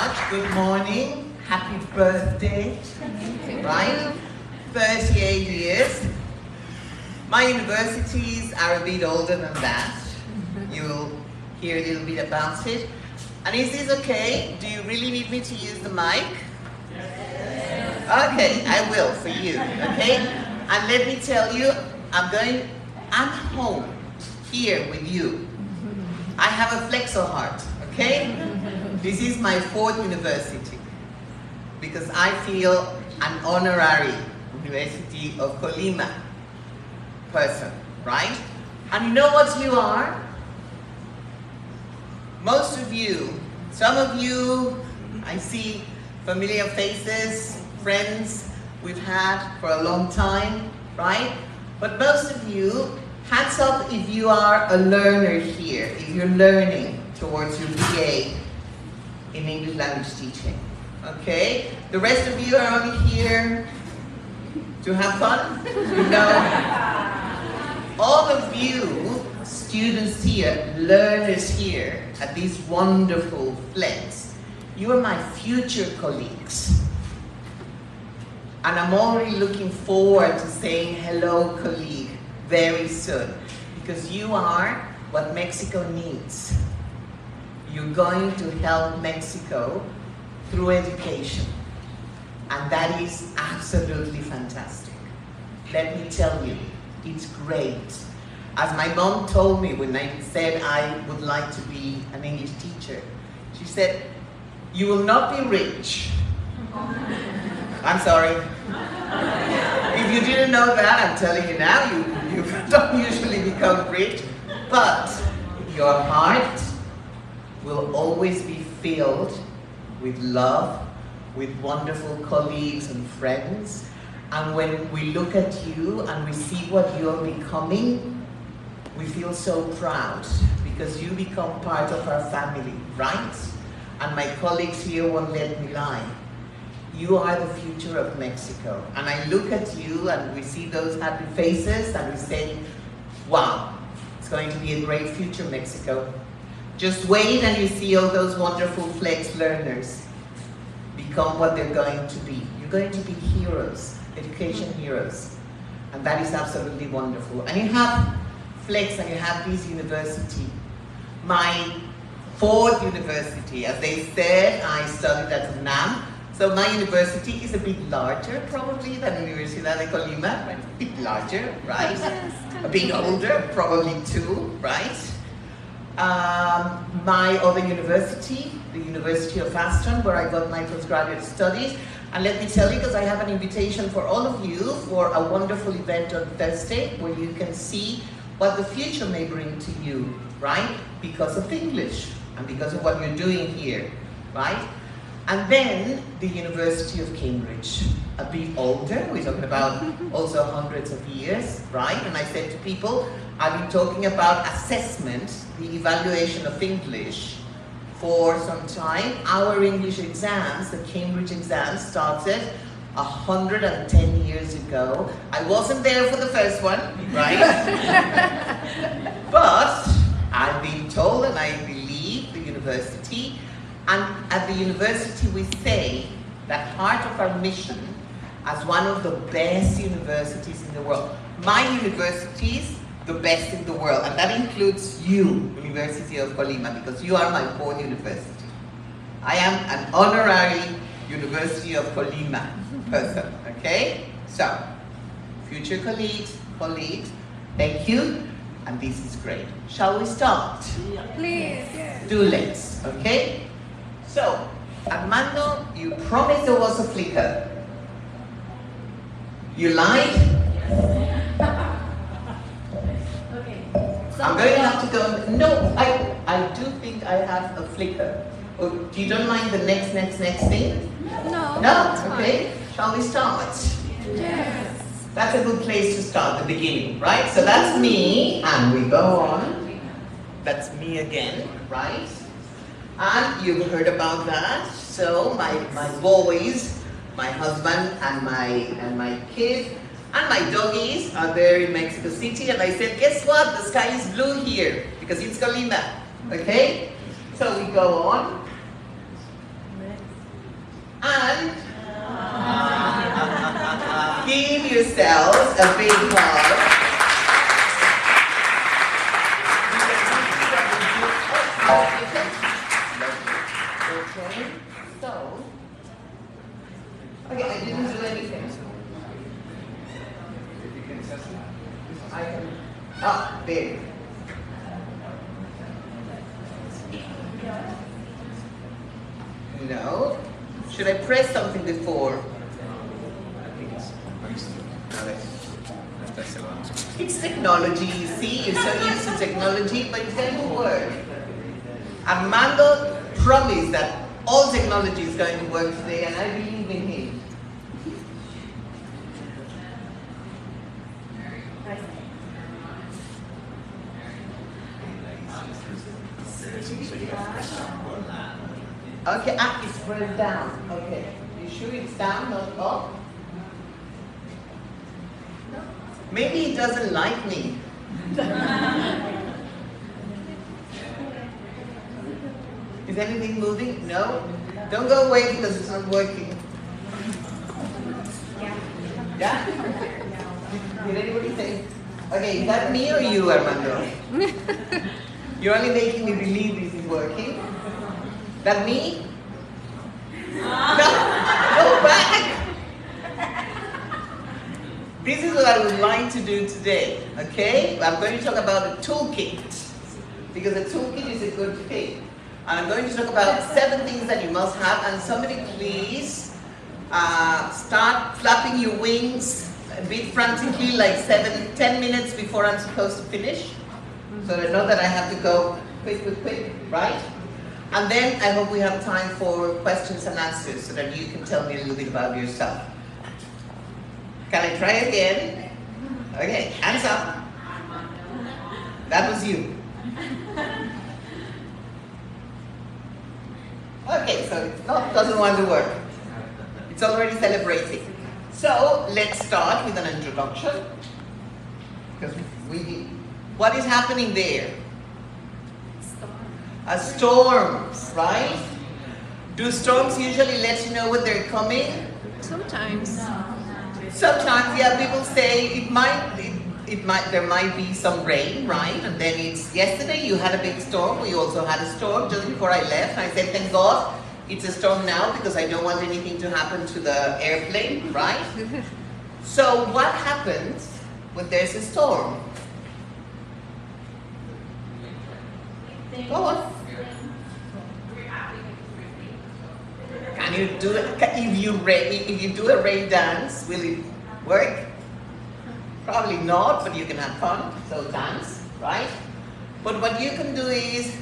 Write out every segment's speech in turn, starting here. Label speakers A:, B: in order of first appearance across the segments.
A: much. Good morning. Happy birthday. Right? 38 years. My universities are a bit older than that. You'll hear a little bit about it. And is this okay? Do you really need me to use the mic? Okay, I will for you, okay? And let me tell you, I'm home here with you. I have a flexor heart, okay? This is my 4th university because I feel an honorary University of Colima person, right? And you know what you are? Most of you, some of you, I see familiar faces, friends we've had for a long time, right? But most of you, hats up if you are a learner here, if you're learning towards your BA in English language teaching, okay? The rest of you are only here to have fun, you know? All of you, students here, learners here at these wonderful flex, you are my future colleagues. And I'm already looking forward to saying hello, colleague, very soon. Because you are what Mexico needs. You're going to help Mexico through education. And that is absolutely fantastic. Let me tell you, it's great. As my mom told me when I said I would like to be an English teacher, she said, you will not be rich. I'm sorry. If you didn't know that, I'm telling you now, you don't usually become rich, but your heart will always be filled with love, with wonderful colleagues and friends. And when we look at you and we see what you're becoming, we feel so proud because you become part of our family, right? And my colleagues here won't let me lie. You are the future of Mexico. And I look at you and we see those happy faces and we say, wow, it's going to be a great future, Mexico. Just wait and you see all those wonderful flex learners become what they're going to be. You're going to be heroes, education heroes. And that is absolutely wonderful. And you have flex and you have this university. My 4th university, as they said, I studied at UNAM. So my university is a bit larger probably than Universidad de Colima, a bit larger, right? A bit older, probably too, right? My other university, the University of Aston, where I got my postgraduate studies. And let me tell you, because I have an invitation for all of you for a wonderful event on Thursday where you can see what the future may bring to you, right? Because of English and because of what you're doing here, right? And then the University of Cambridge, a bit older, we're talking about also hundreds of years, right? And I said to people, I've been talking about assessment, the evaluation of English for some time. Our English exams, the Cambridge exams, started 110 years ago. I wasn't there for the first one, right? But I've been told, and I believe the university, and at the university we say that part of our mission as one of the best universities in the world. My university is the best in the world, and that includes you, University of Colima, because you are my 4th university. I am an honorary University of Colima person, okay? So, future colleagues, thank you, and this is great. Shall we start?
B: Please. Yes.
A: Do let's, okay? So, Armando, you promised there was a flicker. You lied?
B: Okay.
A: I'm going to have to go, no, I do think I have a flicker. Oh, you don't mind the next thing?
B: No.
A: No? Okay. Shall we start?
B: Yes.
A: That's a good place to start, the beginning, right? So that's me, and we go on. That's me again, right? And you've heard about that. So my boys, my husband and my kids and my doggies are there in Mexico City. And I said, guess what? The sky is blue here because it's Colima. Okay? So we go on. And give yourselves a big hug. Okay, so, okay, I didn't do anything. I can, there. No. Should I press something before?
C: I think it's
A: It's technology, you see, you're so used to technology, but it's going to work. Armando promised that all technology is going to work today, and I believe in him. Okay, it's pressed down. Okay, you sure it's down, not up? Maybe he doesn't like me. Is anything moving? No? Don't go away because it's not working. Yeah? Did anybody say? Okay, is that me or you, Armando? You're only making me believe this is working. That me? No, go back! This is what I would like to do today, okay? I'm going to talk about a toolkit, because a toolkit is a good thing. And I'm going to talk about 7 things that you must have, and somebody please start flapping your wings a bit frantically, like 10 minutes before I'm supposed to finish, so I know that I have to go quick, right? And then I hope we have time for questions and answers so that you can tell me a little bit about yourself. Can I try again? Okay, hands up. That was you. Okay, so it doesn't want to work. It's already celebrating. So let's start with an introduction. Because what is happening there? A storm, right? Do storms usually let you know when they're coming?
B: Sometimes.
A: Sometimes, yeah, people say there might be some rain, right? And then yesterday you had a big storm. We also had a storm just before I left. I said, thank God it's a storm now because I don't want anything to happen to the airplane, right? So what happens when there's a storm? Go on. Can you do it? If you do a rain dance, will it work? Probably not, but you can have fun. So dance, right? But what you can do is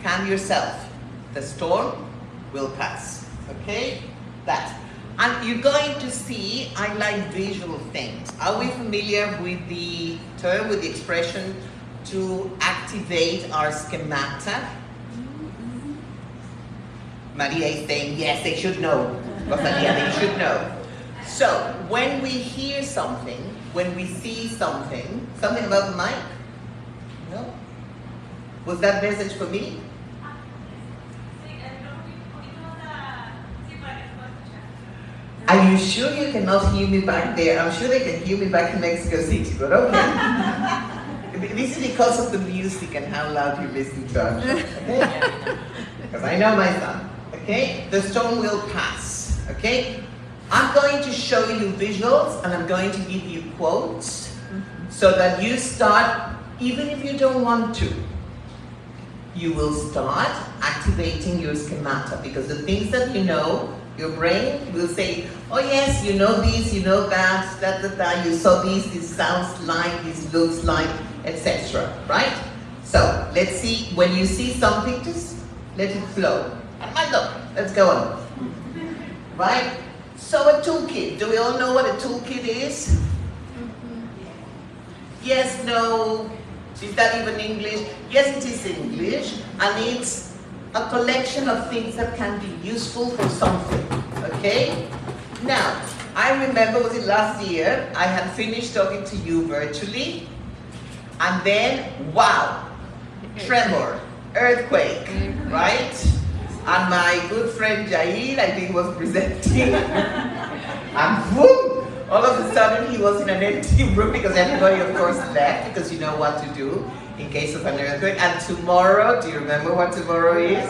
A: calm yourself. The storm will pass. Okay? That. And you're going to see, I like visual things. Are we familiar with the term, with the expression to activate our schemata? Maria is saying, yes, they should know. Rosalía, they should know. So, when we hear something, when we see something about the mic? No? Was that message for me? Are you sure you cannot hear me back there? I'm sure they can hear me back in Mexico City, but okay. This is because of the music and how loud you listen to our show, okay? Because I know my son. Okay, the storm will pass, okay? I'm going to show you visuals and I'm going to give you quotes so that you start, even if you don't want to, you will start activating your schemata because the things that you know, your brain will say, oh yes, you know this, you know that, you saw this sounds like, this looks like, etc. Right? So, let's see, when you see something, just let it flow. Armando, let's go on. Right? So a toolkit. Do we all know what a toolkit is? Yes, no. Is that even English? Yes, it is English. And it's a collection of things that can be useful for something. Okay? Now, I remember, was it last year, I had finished talking to you virtually. And then, wow, tremor, earthquake, right? And my good friend Jair, I think, was presenting. And boom! All of a sudden, he was in an empty room because everybody, of course, left because you know what to do in case of an earthquake. And tomorrow, do you remember what tomorrow is?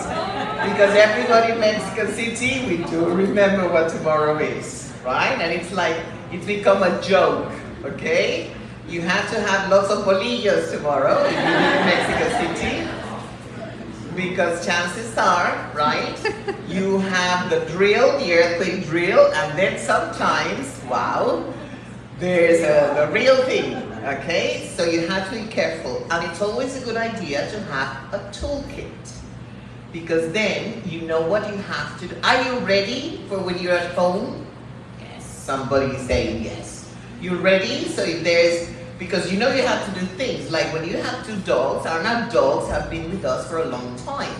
A: Because everybody in Mexico City, we do remember what tomorrow is, right? And it's like, it's become a joke, okay? You have to have lots of bolillos tomorrow if you live in Mexico City. Because chances are, right, you have the drill, the earthquake drill, and then sometimes, wow, there's the real thing, okay? So you have to be careful. And it's always a good idea to have a toolkit. Because then you know what you have to do. Are you ready for when you're at home? Yes. Somebody is saying yes. You ready? So if there's, because you know you have to do things, like when you have 2 dogs, our dogs have been with us for a long time.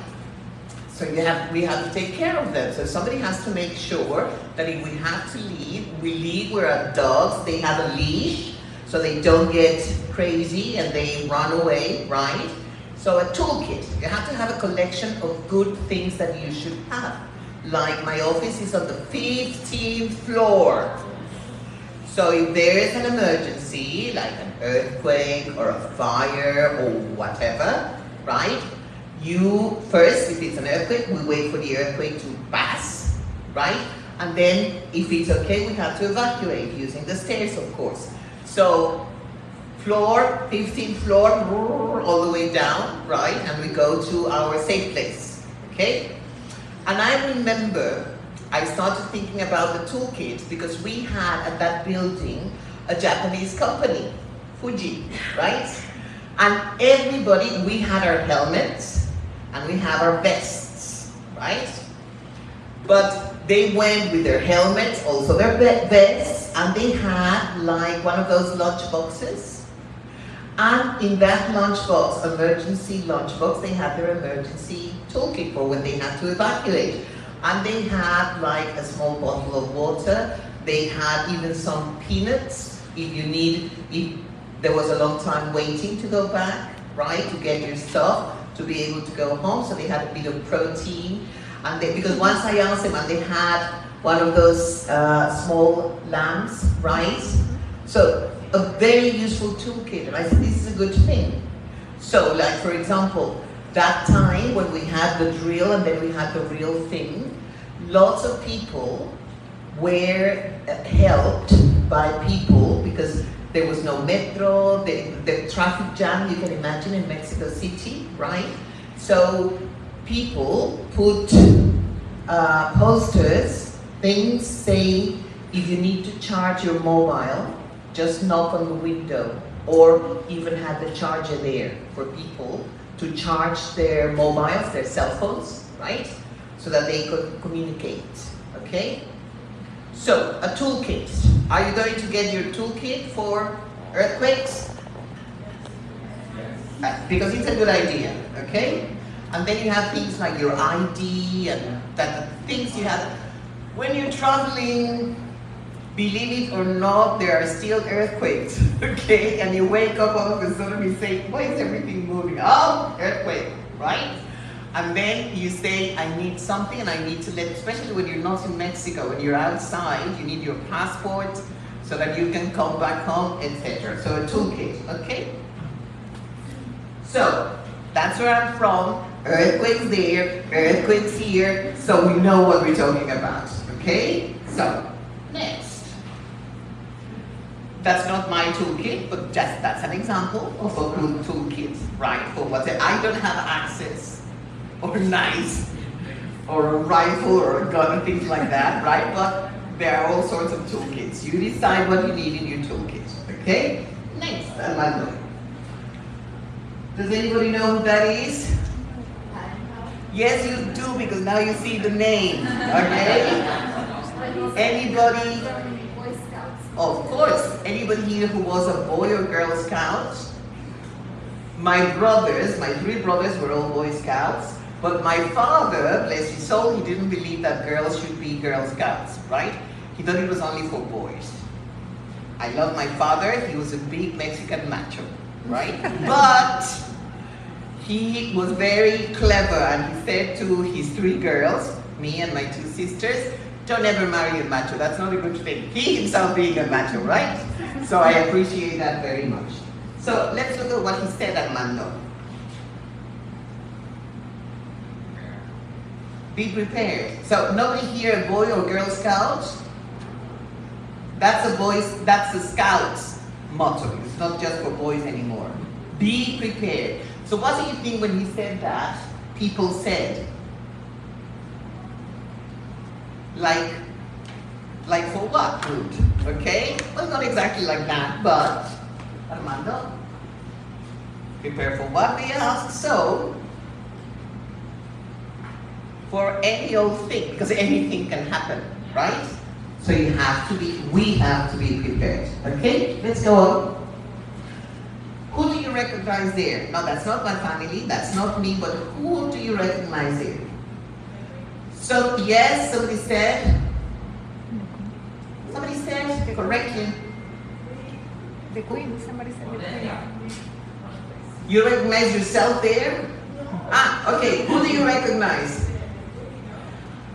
A: So we have to take care of them. So somebody has to make sure that if we have to leave, we leave where our dogs, they have a leash, so they don't get crazy and they run away, right? So a toolkit, you have to have a collection of good things that you should have. Like my office is on the 15th floor. So if there is an emergency, like an earthquake or a fire or whatever, right? You first, if it's an earthquake, we wait for the earthquake to pass, right? And then if it's okay, we have to evacuate using the stairs, of course. So floor, 15th floor, all the way down, right? And we go to our safe place, okay? And I remember I started thinking about the toolkit because we had at that building a Japanese company, Fuji, right? And everybody, we had our helmets and we have our vests, right? But they went with their helmets, also their vests, and they had like one of those lunch boxes. And in that lunchbox, emergency lunchbox, they had their emergency toolkit for when they had to evacuate. And they had like a small bottle of water. They had even some peanuts if there was a long time waiting to go back, right, to get your stuff, to be able to go home. So they had a bit of protein. And because once I asked them, and they had one of those small lamps, right? So a very useful toolkit. And I said, this is a good thing. So like, for example, that time when we had the drill and then we had the real thing, lots of people were helped by people because there was no metro, the traffic jam, you can imagine, in Mexico City, right? So people put posters, things saying, if you need to charge your mobile, just knock on the window, or even had the charger there for people to charge their mobiles, their cell phones, right? So that they could communicate, okay? So, a toolkit. Are you going to get your toolkit for earthquakes? Because it's a good idea, okay? And then you have things like your ID and that things you have. When you're traveling, believe it or not, there are still earthquakes, okay? And you wake up all of a sudden and you say, why is everything moving? Oh, earthquake, right? And then you say, I need something and I need to let, especially when you're not in Mexico, when you're outside, you need your passport so that you can come back home, etc. So a toolkit, okay? So, that's where I'm from. Earthquakes there, earthquakes here, so we know what we're talking about, okay? So, next. That's not my toolkit, but just that's an example of a good toolkit, right? For what I don't have access or knives or a rifle or a gun and things like that, right? But there are all sorts of toolkits. You decide what you need in your toolkit, okay? Next, Armando. Does anybody know who that is? Yes, you do, because now you see the name, okay? Anybody? Of course, anybody here who was a Boy or Girl Scout? My 3 brothers were all Boy Scouts, but my father, bless his soul, he didn't believe that girls should be Girl Scouts, right? He thought it was only for boys. I love my father, he was a big Mexican macho, right? But he was very clever, and he said to his 3 girls, me and my 2 sisters, don't ever marry a macho, that's not a good thing. He himself being a macho, right? So I appreciate that very much. So let's look at what he said, Armando. Be prepared. So nobody here a boy or girl scout? That's a scout's motto. It's not just for boys anymore. Be prepared. So what do you think when he said that, people said? Like for what, Ruth? Okay? Well, not exactly like that, but Armando, prepare for what, we ask? So, for any old thing, because anything can happen, right? So we have to be prepared. Okay? Let's go on. Who do you recognize there? No, that's not my family, that's not me, but who do you recognize there? So, yes, somebody said correctly.
B: The queen, somebody said the queen.
A: You recognize yourself there? Ah, okay, who do you recognize?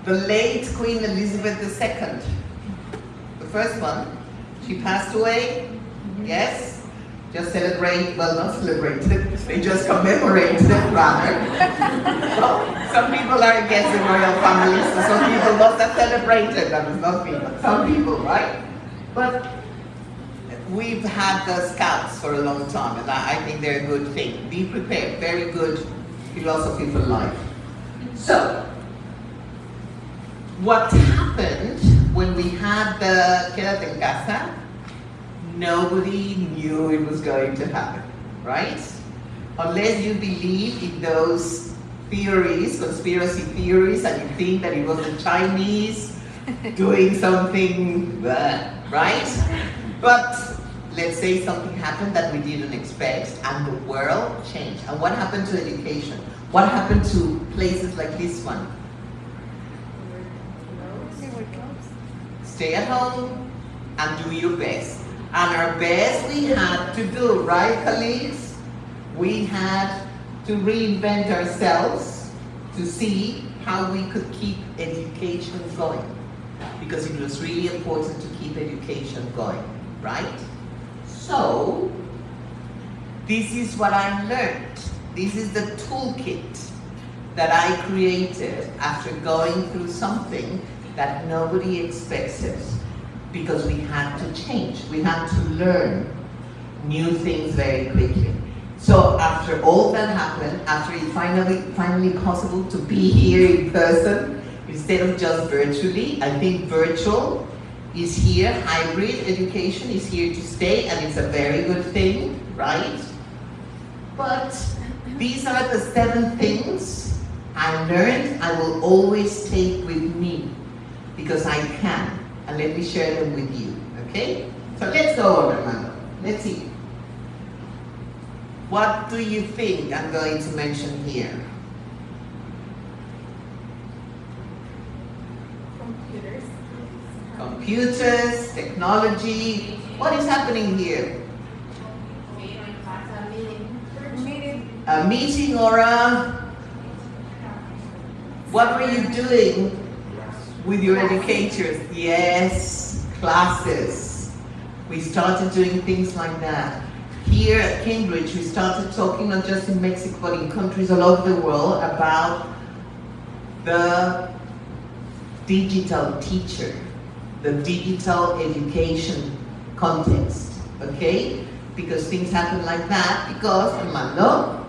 A: The late Queen Elizabeth II. The first one. She passed away? Yes? Just celebrate, well, not celebrated, they just commemorated rather. Well, some people are against the royal family, so some people must have celebrated, that was not me, but some people, right? But we've had the scouts for a long time, and I think they're a good thing. Be prepared, very good philosophy for life. So, what happened when we had the Quédate en Casa? Nobody knew it was going to happen, right? Unless you believe in those theories, conspiracy theories, and you think that it was the Chinese doing something, right? But let's say something happened that we didn't expect, and the world changed. And what happened to education? What happened to places like this one? Stay at home and do your best. And our best we had to do, right, colleagues? We had to reinvent ourselves to see how we could keep education going. Because it was really important to keep education going, right? So, this is what I learned. This is the toolkit that I created after going through something that nobody expected, because we had to change. We had to learn new things very quickly. So after all that happened, after it's finally possible to be here in person instead of just virtually, I think virtual is here, hybrid education is here to stay, and it's a very good thing, right? But these are the 7 things I learned I will always take with me, because I can, and let me share them with you, okay? So let's go on, Armando. Let's see. What do you think I'm going to mention here? Computers, technology. What is happening here? A meeting or what were you doing with your educators? Yes, classes. We started doing things like that. Here at Cambridge, we started talking not just in Mexico, but in countries all over the world about the digital teacher, the digital education context, okay? Because things happen like that, because, Armando,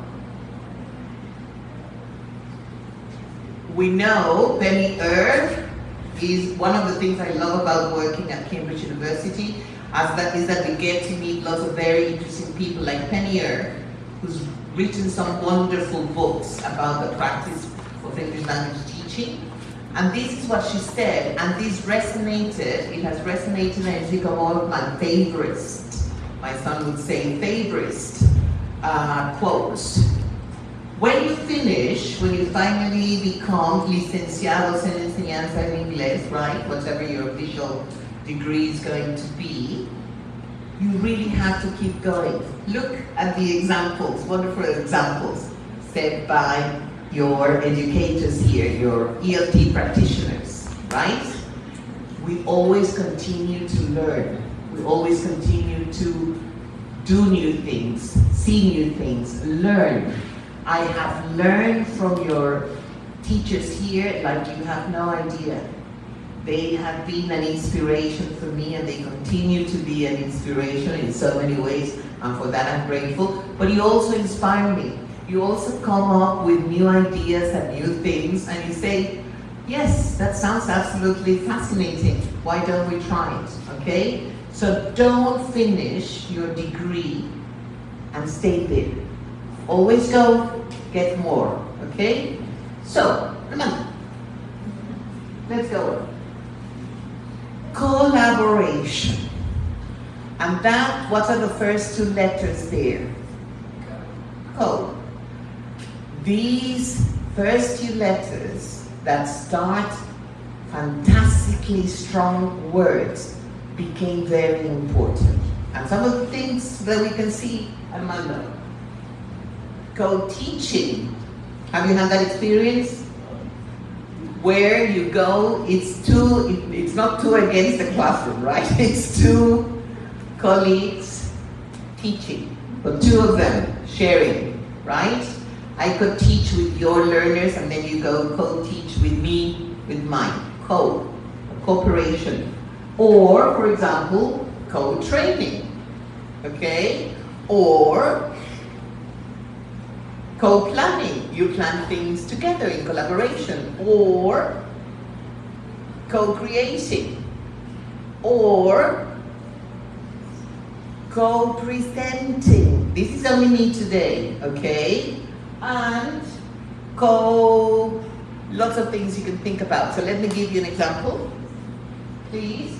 A: we know penny earth is one of the things I love about working at Cambridge University, is that we get to meet lots of very interesting people like Penny Earth, who's written some wonderful books about the practice of English language teaching. And this is what she said, and this resonated, it has resonated, and it's become one of my favorites. My son would say favorite quotes. When you finish, when you finally become licenciados en enseñanza en inglés, right, whatever your official degree is going to be, you really have to keep going. Look at the examples, wonderful examples. said by your educators here, your ELT practitioners, right? We always continue to learn. We always continue to do new things, see new things, learn. I have learned from your teachers here like you have no idea. They have been an inspiration for me, and they continue to be an inspiration in so many ways, and for that I'm grateful. But you also inspire me. You also come up with new ideas and new things, and you say, yes, that sounds absolutely fascinating. Why don't we try it, okay? So don't finish your degree and stay there. Always go, get more, okay? So, remember, let's go. Collaboration. And that, what are the first two letters there? Co. These first two letters that start fantastically strong words became very important. And some of the things that we can see, Armando. Co-teaching. Have you had that experience? Where you go, it's not two against the classroom, right? It's two colleagues teaching, but two of them sharing, right? I could teach with your learners, and then you go co-teach with me, with mine. Cooperation. Or, for example, co-training, okay? Or co-planning, you plan things together in collaboration. Or co-creating. Or co-presenting. This is what we need today, okay? And lots of things you can think about. So let me give you an example, please.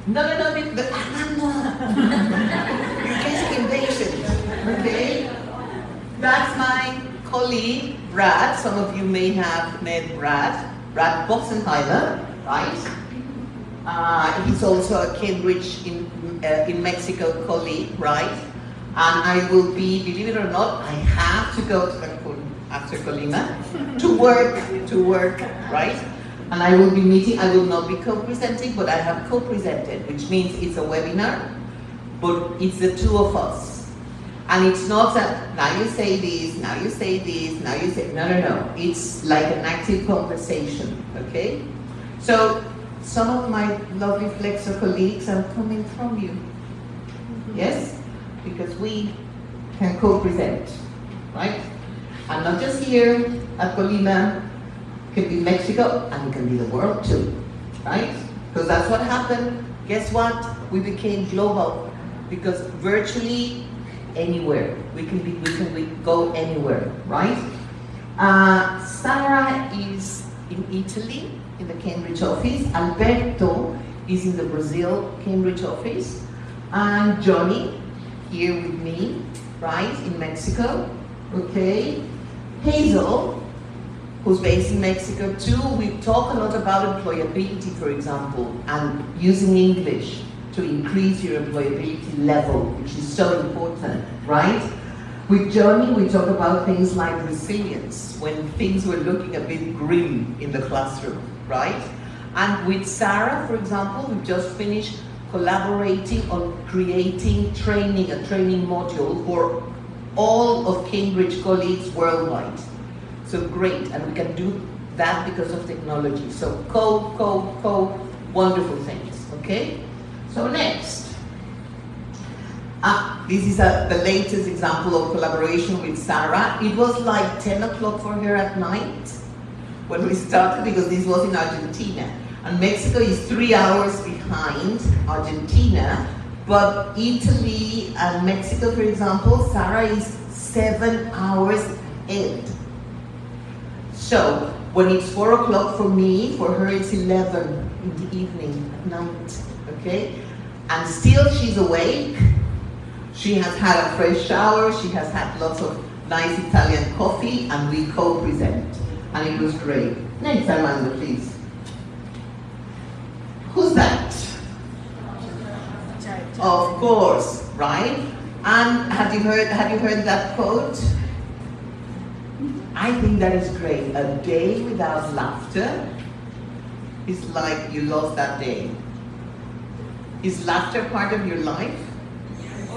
A: No, you're getting impatient, okay? That's my colleague, Brad. Some of you may have met Brad Bossenheimer, right? He's also a Cambridge in Mexico colleague, right? And I will be, believe it or not, I have to go to Cancun after Colima to work, right? And I will be meeting, I will not be co-presenting, but I have co-presented, which means it's a webinar, but it's the two of us. And it's not that, now you say this, now you say this, now you say, no. It's like an active conversation, okay? So, some of my lovely Flexo colleagues are coming from you. Yes? Because we can co-present, right? And not just here at Colima, it can be Mexico, and it can be the world too, right? Because that's what happened. Guess what? We became global, because virtually anywhere. We can go anywhere, right? Sarah is in Italy, in the Cambridge office. Alberto is in the Brazil Cambridge office. And Johnny, here with me, right, in Mexico, okay? Hazel, who's based in Mexico too. We talk a lot about employability, for example, and using English to increase your employability level, which is so important, right? With Johnny, we talk about things like resilience, when things were looking a bit grim in the classroom, right? And with Sarah, for example, we just finished collaborating on creating a training module for all of Cambridge colleagues worldwide. So great, and we can do that because of technology. So wonderful things, okay? So next, this is the latest example of collaboration with Sarah. It was like 10 o'clock for her at night when we started, because this was in Argentina. And Mexico is 3 hours behind Argentina, but Italy and Mexico, for example, Sarah is 7 hours ahead. So when it's 4 o'clock for me, for her it's 11 in the evening, at night, okay? And still she's awake. She has had a fresh shower, she has had lots of nice Italian coffee, and we co-present. And it was great. Next, Armando, please. Who's that? Of course, right? And have you heard that quote? I think that is great. A day without laughter is like you lost that day. Is laughter part of your life?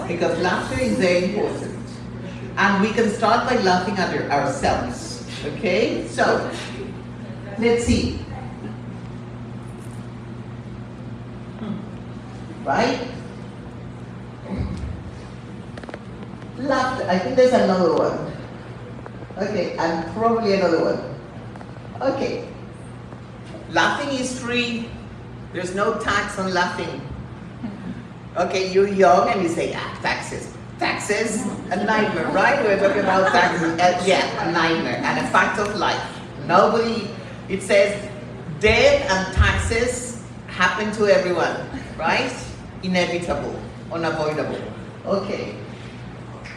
A: Because laughter is very important. And we can start by laughing at ourselves. Okay? So, let's see. Right? Laughter. I think there's another one. Okay, and probably another one. Okay. Laughing is free. There's no tax on laughing. Okay, you're young and you say, taxes. Taxes, a nightmare, right? We're talking about taxes. Yeah, a nightmare and a fact of life. Nobody, it says, death and taxes happen to everyone, right? Inevitable, unavoidable. Okay.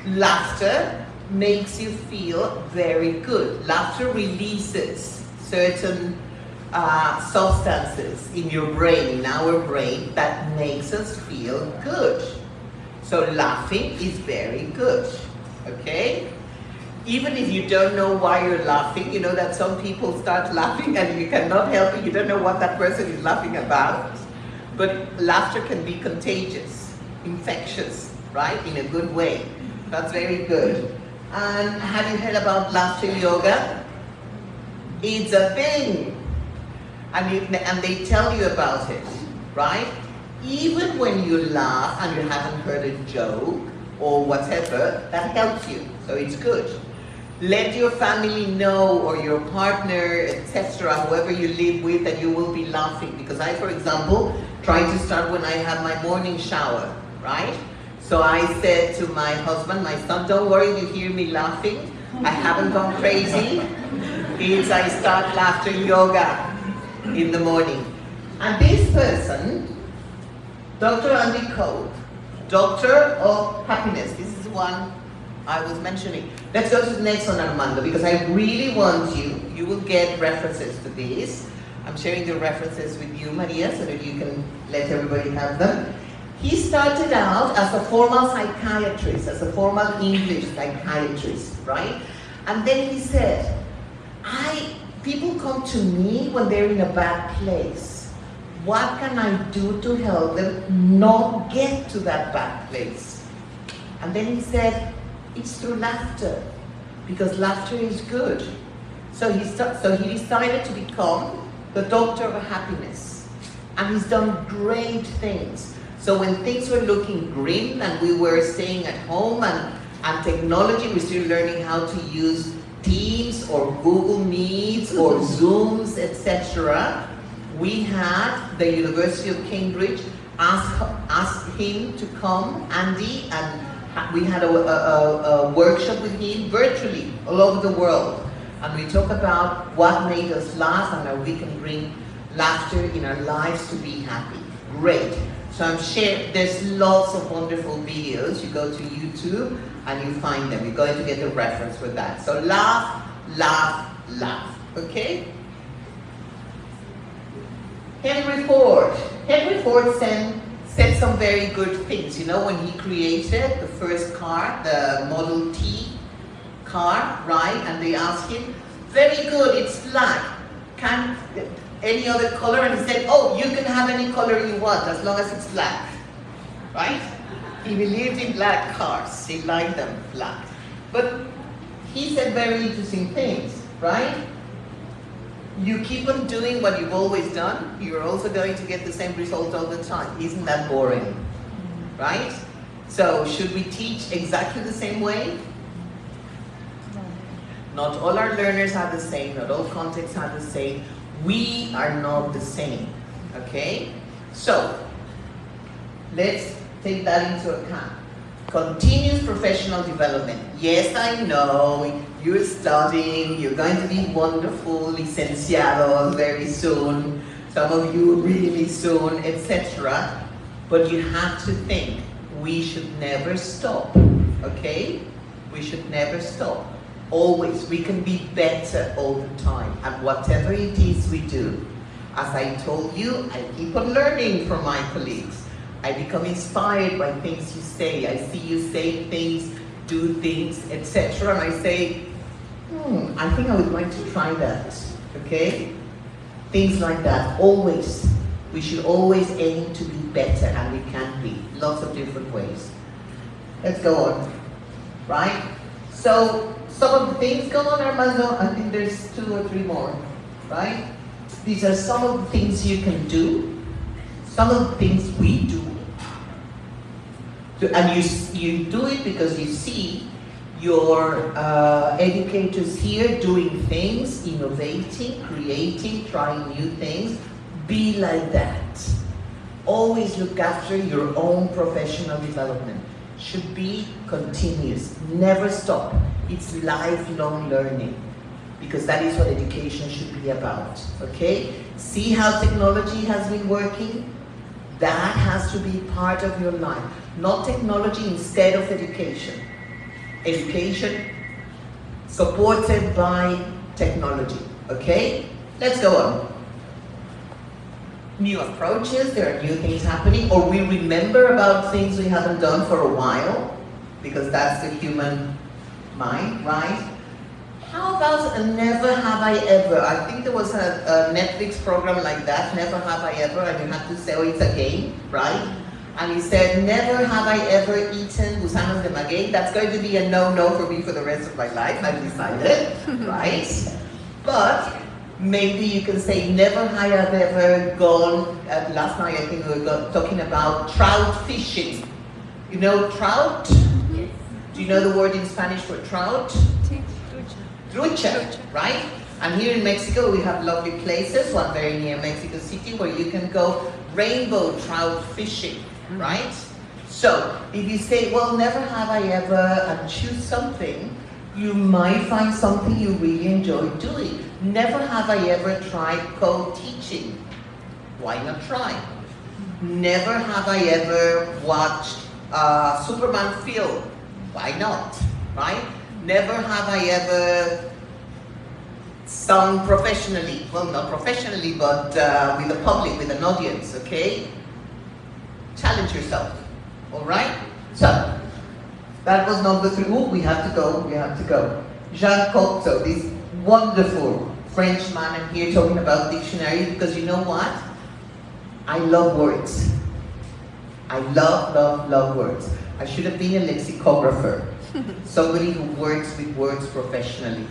A: Laughter makes you feel very good. Laughter releases certain substances in your brain, in our brain, that makes us feel good. So laughing is very good, okay? Even if you don't know why you're laughing, you know that some people start laughing and you cannot help it, you don't know what that person is laughing about. But laughter can be contagious, infectious, right? In a good way. That's very good. And have you heard about laughter yoga? It's a thing. And they tell you about it, right? Even when you laugh and you haven't heard a joke or whatever, that helps you, so it's good. Let your family know, or your partner, etc., whoever you live with, that you will be laughing. Because I, for example, try to start when I have my morning shower, right? So I said to my husband, my son, don't worry, you hear me laughing. I haven't gone crazy. I start laughter yoga in the morning. And this person, Dr. Andy Cole, Doctor of Happiness. This is one I was mentioning. Let's go to the next one, Armando, because I really want you will get references to this. I'm sharing the references with you, Maria, so that you can let everybody have them. He started out as a formal psychiatrist, as a formal English psychiatrist, right? And then he said, people come to me when they're in a bad place. What can I do to help them not get to that bad place? And then he said, it's through laughter, because laughter is good. So he decided to become the Doctor of Happiness. And he's done great things. So when things were looking grim and we were staying at home and technology, we're still learning how to use Teams or Google Meets or Zooms, etc. We had the University of Cambridge ask him to come, Andy, and we had a workshop with him virtually all over the world. And we talk about what made us laugh and how we can bring laughter in our lives to be happy. Great. So I'm sharing, there's lots of wonderful videos. You go to YouTube and you find them. You're going to get a reference for that. So laugh, laugh, laugh, okay? Henry Ford said some very good things. You know, when he created the first car, the Model T car, right? And they asked him, very good, it's black. Can any other color? And he said, oh, you can have any color you want as long as it's black, right? He believed in black cars. He liked them black. But he said very interesting things, right? You keep on doing what you've always done, you're also going to get the same result all the time. Isn't that boring, right? So should we teach exactly the same way? Not all our learners are the same, not all contexts are the same. We are not the same, okay? So, let's take that into account. Continuous professional development. Yes, I know, you're studying, you're going to be wonderful licenciados very soon, some of you really soon, etc. But you have to think, we should never stop, okay? We should never stop. Always, we can be better all the time at whatever it is we do. As I told you, I keep on learning from my colleagues. I become inspired by things you say. I see you say things, do things, etc. And I say, I think I would like to try that, okay? Things like that, always. We should always aim to be better, and we can be, lots of different ways. Let's go on, right? So, some of the things, go on Armando, I think there's 2 or 3 more, right? These are some of the things you can do, some of the things we do. And you do it because you see your educators here doing things, innovating, creating, trying new things. Be like that. Always look after your own professional development. Should be continuous, never stop. It's lifelong learning, because that is what education should be about, okay? See how technology has been working? That has to be part of your life. Not technology instead of education. Education supported by technology, okay? Let's go on. New approaches, there are new things happening, or we remember about things we haven't done for a while, because that's the human mind, right? How about a never have I ever? I think there was a Netflix program like that, Never Have I Ever, and you have to say, oh, it's a game, right? And he said, never have I ever eaten gusanos de maguey. That's going to be a no-no for me for the rest of my life, I've decided, right? But maybe you can say, never have I ever gone, last night I think we were talking about trout fishing. You know trout?
B: Yes.
A: Do you know the word in Spanish for trout? Trucha, right? And here in Mexico we have lovely places, one very near Mexico City, where you can go rainbow trout fishing, right? So, if you say, well, never have I ever, and choose something, you might find something you really enjoy doing. Never have I ever tried co-teaching. Why not try? Never have I ever watched a Superman film. Why not, right? Never have I ever sung professionally. Well, not professionally, but with the public, with an audience, okay? Challenge yourself, all right? So, that was number 3. Ooh, we have to go. Jean Cocteau, this wonderful French man, I'm here talking about dictionaries, because you know what? I love words. I love words. I should have been a lexicographer. Somebody who works with words professionally.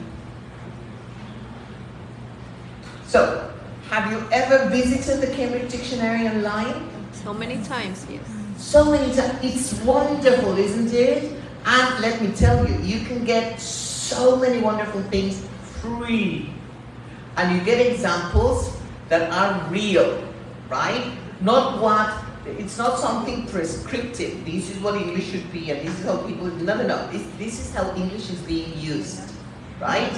A: So, have you ever visited the Cambridge Dictionary online?
B: So many times, yes.
A: So many times. It's wonderful, isn't it? And let me tell you, you can get so many wonderful things free. And you get examples that are real, right? It's not something prescriptive. This is what English should be, and this is how people, no. This is how English is being used, right?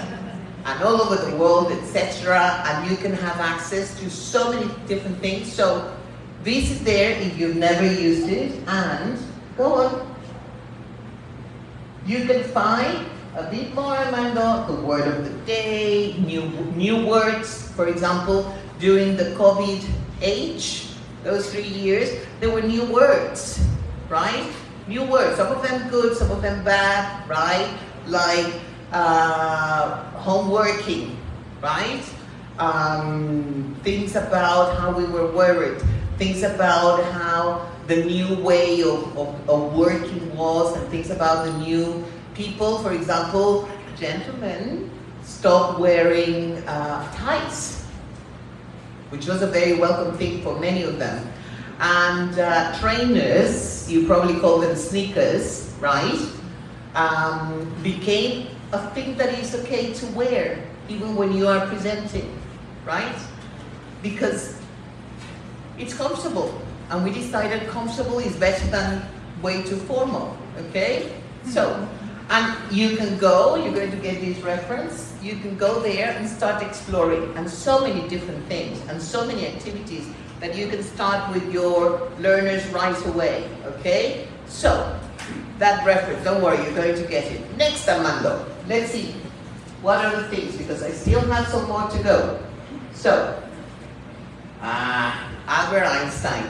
A: And all over the world, etc. And you can have access to so many different things. So this is there if you've never used it, and go on. You can find a bit more, Armando, the word of the day, new words. For example, during the COVID age, those 3 years, there were new words, right? New words, some of them good, some of them bad, right? Like homeworking, right? Things about how we were worried, things about how the new way of working was, and things about the new people. For example, gentlemen stopped wearing ties, which was a very welcome thing for many of them. And trainers, you probably call them sneakers, right? Became a thing that is okay to wear, even when you are presenting, right? Because it's comfortable. And we decided comfortable is better than way too formal, okay? So, and you can go, you're going to get this reference, you can go there and start exploring, and so many different things, and so many activities that you can start with your learners right away, okay? So, that reference, don't worry, you're going to get it. Next, Armando, let's see, what are the things, because I still have some more to go. So, Albert Einstein.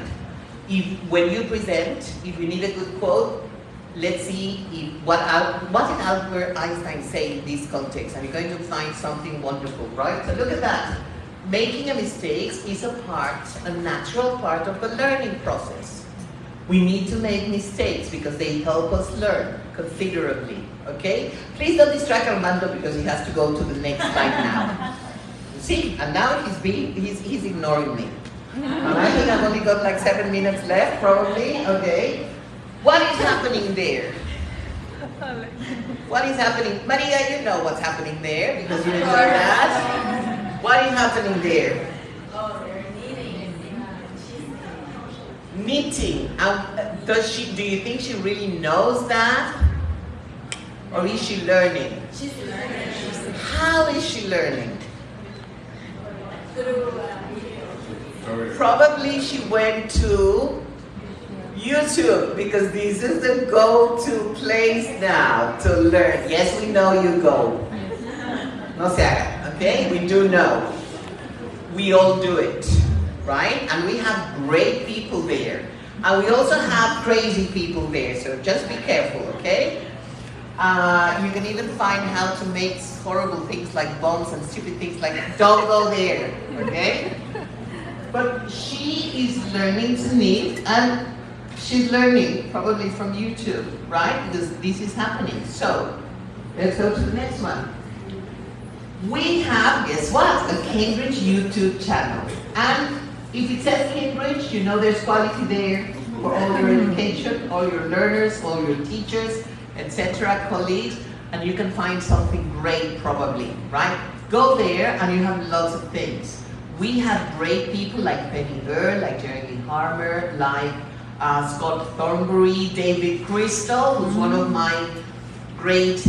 A: when you present, if you need a good quote, let's see what did Albert Einstein say in this context, and you're going to find something wonderful, right? So look at that. Making a mistake is a natural part of the learning process. We need to make mistakes because they help us learn considerably, okay? Please don't distract Armando because he has to go to the next slide now. See, and now he's ignoring me. And I think I've only got like 7 minutes left, probably, okay? What is happening there? What is happening? Maria, you know what's happening there because you enjoy that. What is happening there?
D: Oh, they're knitting.
A: Knitting. Do you think she really knows that? Or is she learning?
D: She's learning.
A: How is she learning?
D: Through
A: Probably she went to YouTube because this is the go-to place now to learn. Yes, we know you go. No se haga, okay? We do know. We all do it, right? And we have great people there. And we also have crazy people there, so just be careful, okay? You can even find how to make horrible things like bombs and stupid things like that. Don't go there, okay? But she is learning to knit, and she's learning probably from YouTube, right? Because this is happening. So, let's go to the next one. We have, guess what? A Cambridge YouTube channel. And if it says Cambridge, you know there's quality there for all your education, all your learners, all your teachers, etc., colleagues, and you can find something great probably, right? Go there and you have lots of things. We have great people like Penny Burr, like Jeremy Harmer, like Scott Thornbury, David Crystal, who's one of my great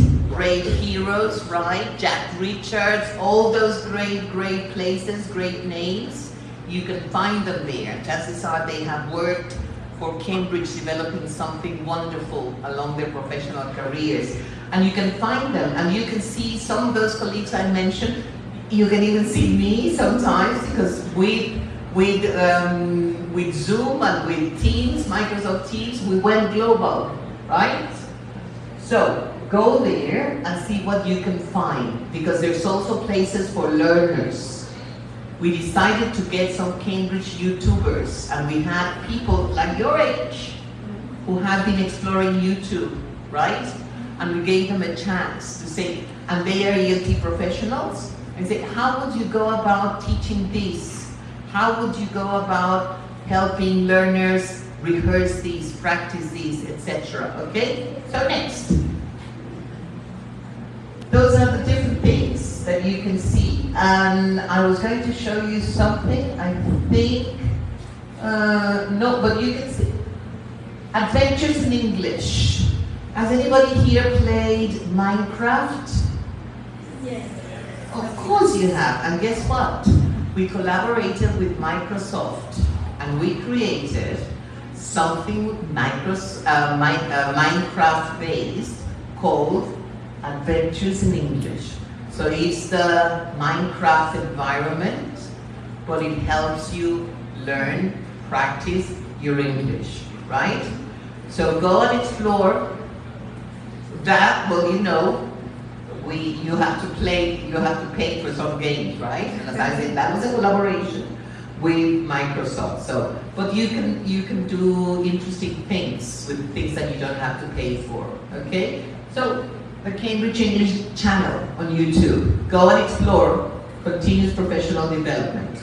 A: heroes, right? Jack Richards, all those great places, great names. You can find them there. Chances are they have worked for Cambridge developing something wonderful along their professional careers. And you can find them, and you can see some of those colleagues I mentioned. You can even see me sometimes, because with Zoom and with Teams, Microsoft Teams, we went global, right? So go there and see what you can find, because there's also places for learners. We decided to get some Cambridge YouTubers, and we had people like your age who have been exploring YouTube, right? And we gave them a chance to say, and they are ELT professionals, and say, how would you go about teaching this? How would you go about helping learners rehearse these, practice these, etc.? Okay? So next. Those are the different things that you can see. And I was going to show you something, I think, no, but you can see. Adventures in English. Has anybody here played Minecraft?
D: yes.
A: Of course you have, and guess what? We collaborated with Microsoft and we created something Minecraft based called Adventures in English. So it's the Minecraft environment, but it helps you learn, practice your English, right? So go and explore that. Well, you know, you have to pay for some games, right? And as I said, that was a collaboration with Microsoft. So, but you can do interesting things with things that you don't have to pay for. Okay? So the Cambridge English channel on YouTube. Go and explore continuous professional development.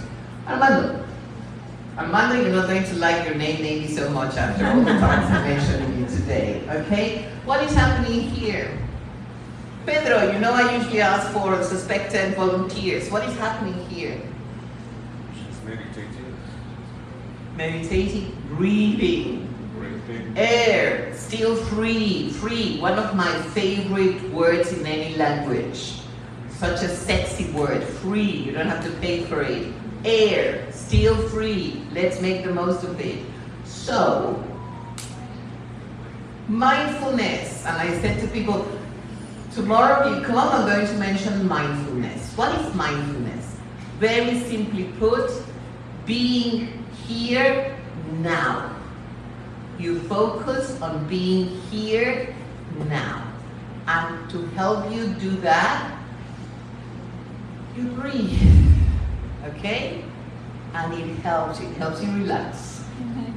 A: Armando, you're not going to like your name maybe so much after all the times I mentioned you today. Okay? What is happening here? Pedro, you know I usually ask for suspected volunteers. What is happening here?
E: She's meditating.
A: Meditating, breathing, air, still free, free. One of my favorite words in any language. Such a sexy word, free. You don't have to pay for it. Air, still free. Let's make the most of it. So, mindfulness. And I said to people, tomorrow you come, I'm going to mention mindfulness. What is mindfulness? Very simply put, being here now. You focus on being here now. And to help you do that, you breathe, okay? And it helps you relax,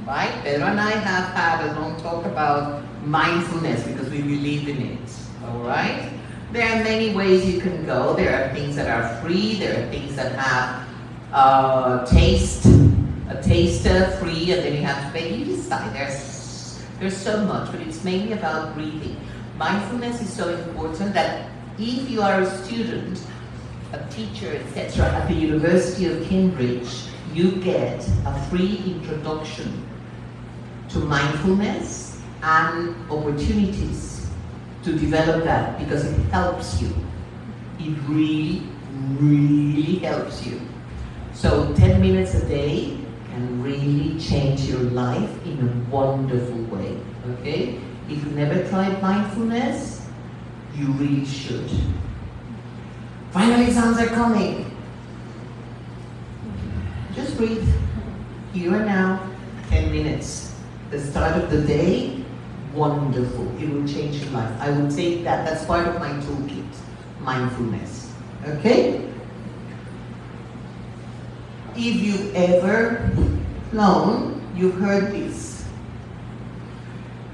A: right? Pedro and I have had a long talk about mindfulness because we believe in it, all right? There are many ways you can go. There are things that are free, there are things that have a taster free, and then you have to pay. You decide, there's so much, but it's mainly about breathing. Mindfulness is so important that if you are a student, a teacher, etc., at the University of Cambridge, you get a free introduction to mindfulness and opportunities to develop that because it helps you. It really, really helps you. So 10 minutes a day can really change your life in a wonderful way, okay? If you've never tried mindfulness, you really should. Final exams are coming. Just breathe, here and now, 10 minutes. The start of the day, wonderful. It will change your life. I would say that that's part of my toolkit, mindfulness, okay? If you've ever flown, you've heard this.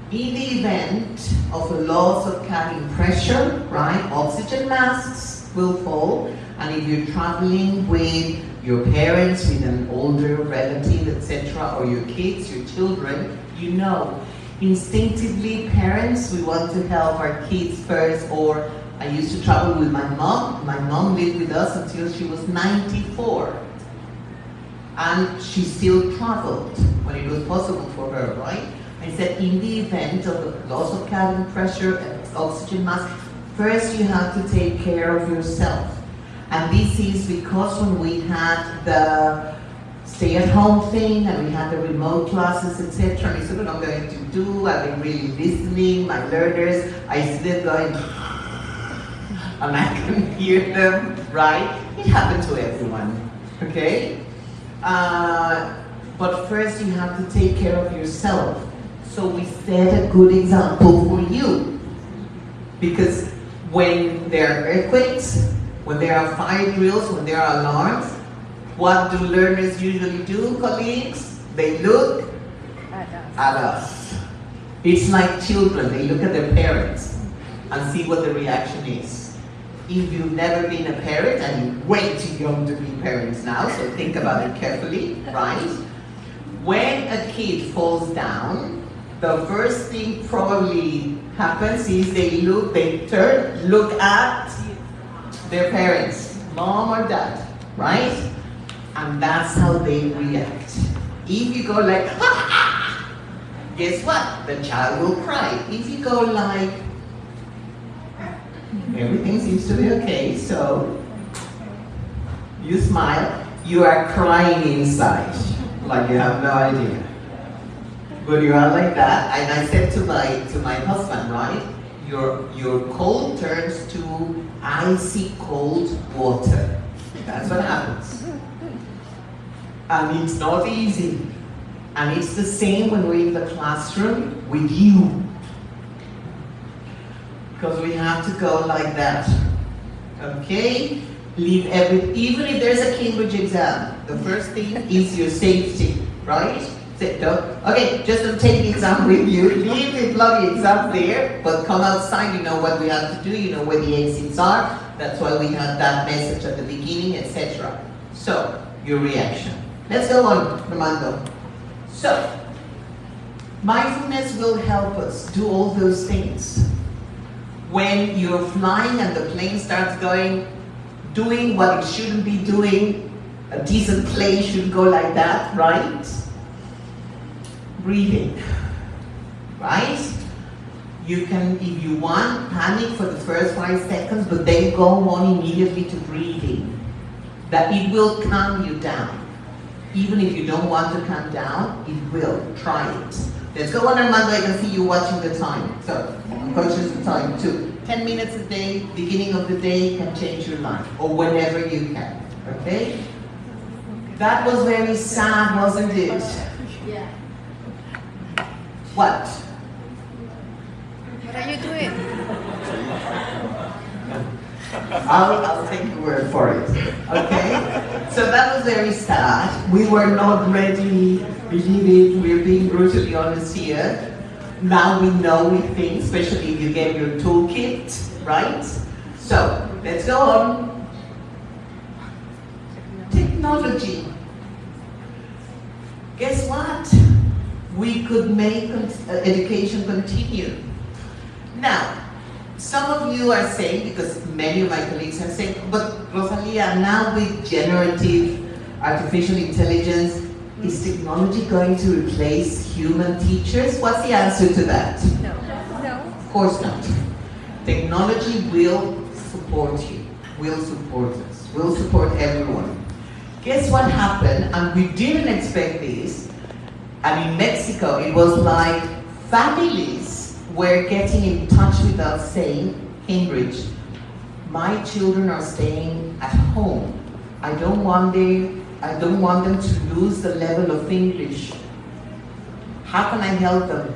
A: In the event of a loss of cabin pressure, right, oxygen masks will fall, and if you're traveling with your parents, with an older relative, etc., or your kids, your children, you know, instinctively, parents, we want to help our kids first. Or I used to travel with my mom. My mom lived with us until she was 94. And she still traveled when it was possible for her, right? I said, in the event of the loss of cabin pressure and oxygen mask, first you have to take care of yourself. And this is because when we had the stay-at-home thing and we had the remote classes, etc., and it's what I'm going to do. I've been really listening, my learners, I see them going, and I can hear them, right? It happened to everyone, okay? But first you have to take care of yourself. So we set a good example for you. Because when there are earthquakes, when there are fire drills, when there are alarms, what do learners usually do, colleagues? They look at us. It's like children, they look at their parents and see what the reaction is. If you've never been a parent, and you're way too young to be parents now, so think about it carefully, right? When a kid falls down, the first thing probably happens is they look at their parents, mom or dad, right? And that's how they react. If you go like, guess what? The child will cry. If you go like, everything seems to be okay, so you smile, you are crying inside, like you have no idea. But you are like that, and I said to my husband, right? Your cold turns to icy cold water. That's what happens. And it's not easy. And it's the same when we're in the classroom with you. Because we have to go like that. Okay? Leave even if there's a Cambridge exam, the first thing is your safety, right? Okay, just don't take the exam with you. Leave the bloody exam there, but come outside, you know what we have to do, you know where the exits are. That's why we had that message at the beginning, etc. So, your reaction. Let's go on, Armando. So, mindfulness will help us do all those things. When you're flying and the plane starts doing what it shouldn't be doing, a decent plane should go like that, right? Breathing, right? You can, if you want, panic for the first 5 seconds, but then go on immediately to breathing. That it will calm you down. Even if you don't want to calm down, it will. Try it. Let's go on, Armando. I can see you watching the time. So, I'm conscious of time too. 10 minutes a day, beginning of the day, can change your life. Or whenever you can. Okay? That was very sad, wasn't it?
D: Yeah.
A: What?
B: What are you doing?
A: I'll take your word for it. Okay? So that was very sad. We were not ready, believe it, we're being brutally honest here. Now we know we think, especially if you get your toolkit, right? So, let's go on. Technology. Guess what? We could make education continue. Now, some of you are saying, because many of my colleagues are saying, but Rosalía, now with generative artificial intelligence, is technology going to replace human teachers? What's the answer to that?
B: No. No.
A: Of course not. Technology will support you, will support us, will support everyone. Guess what happened? And we didn't expect this. And in Mexico, it was like families were getting in touch with us saying, Cambridge, my children are staying at home. I don't want them to lose the level of English. How can I help them?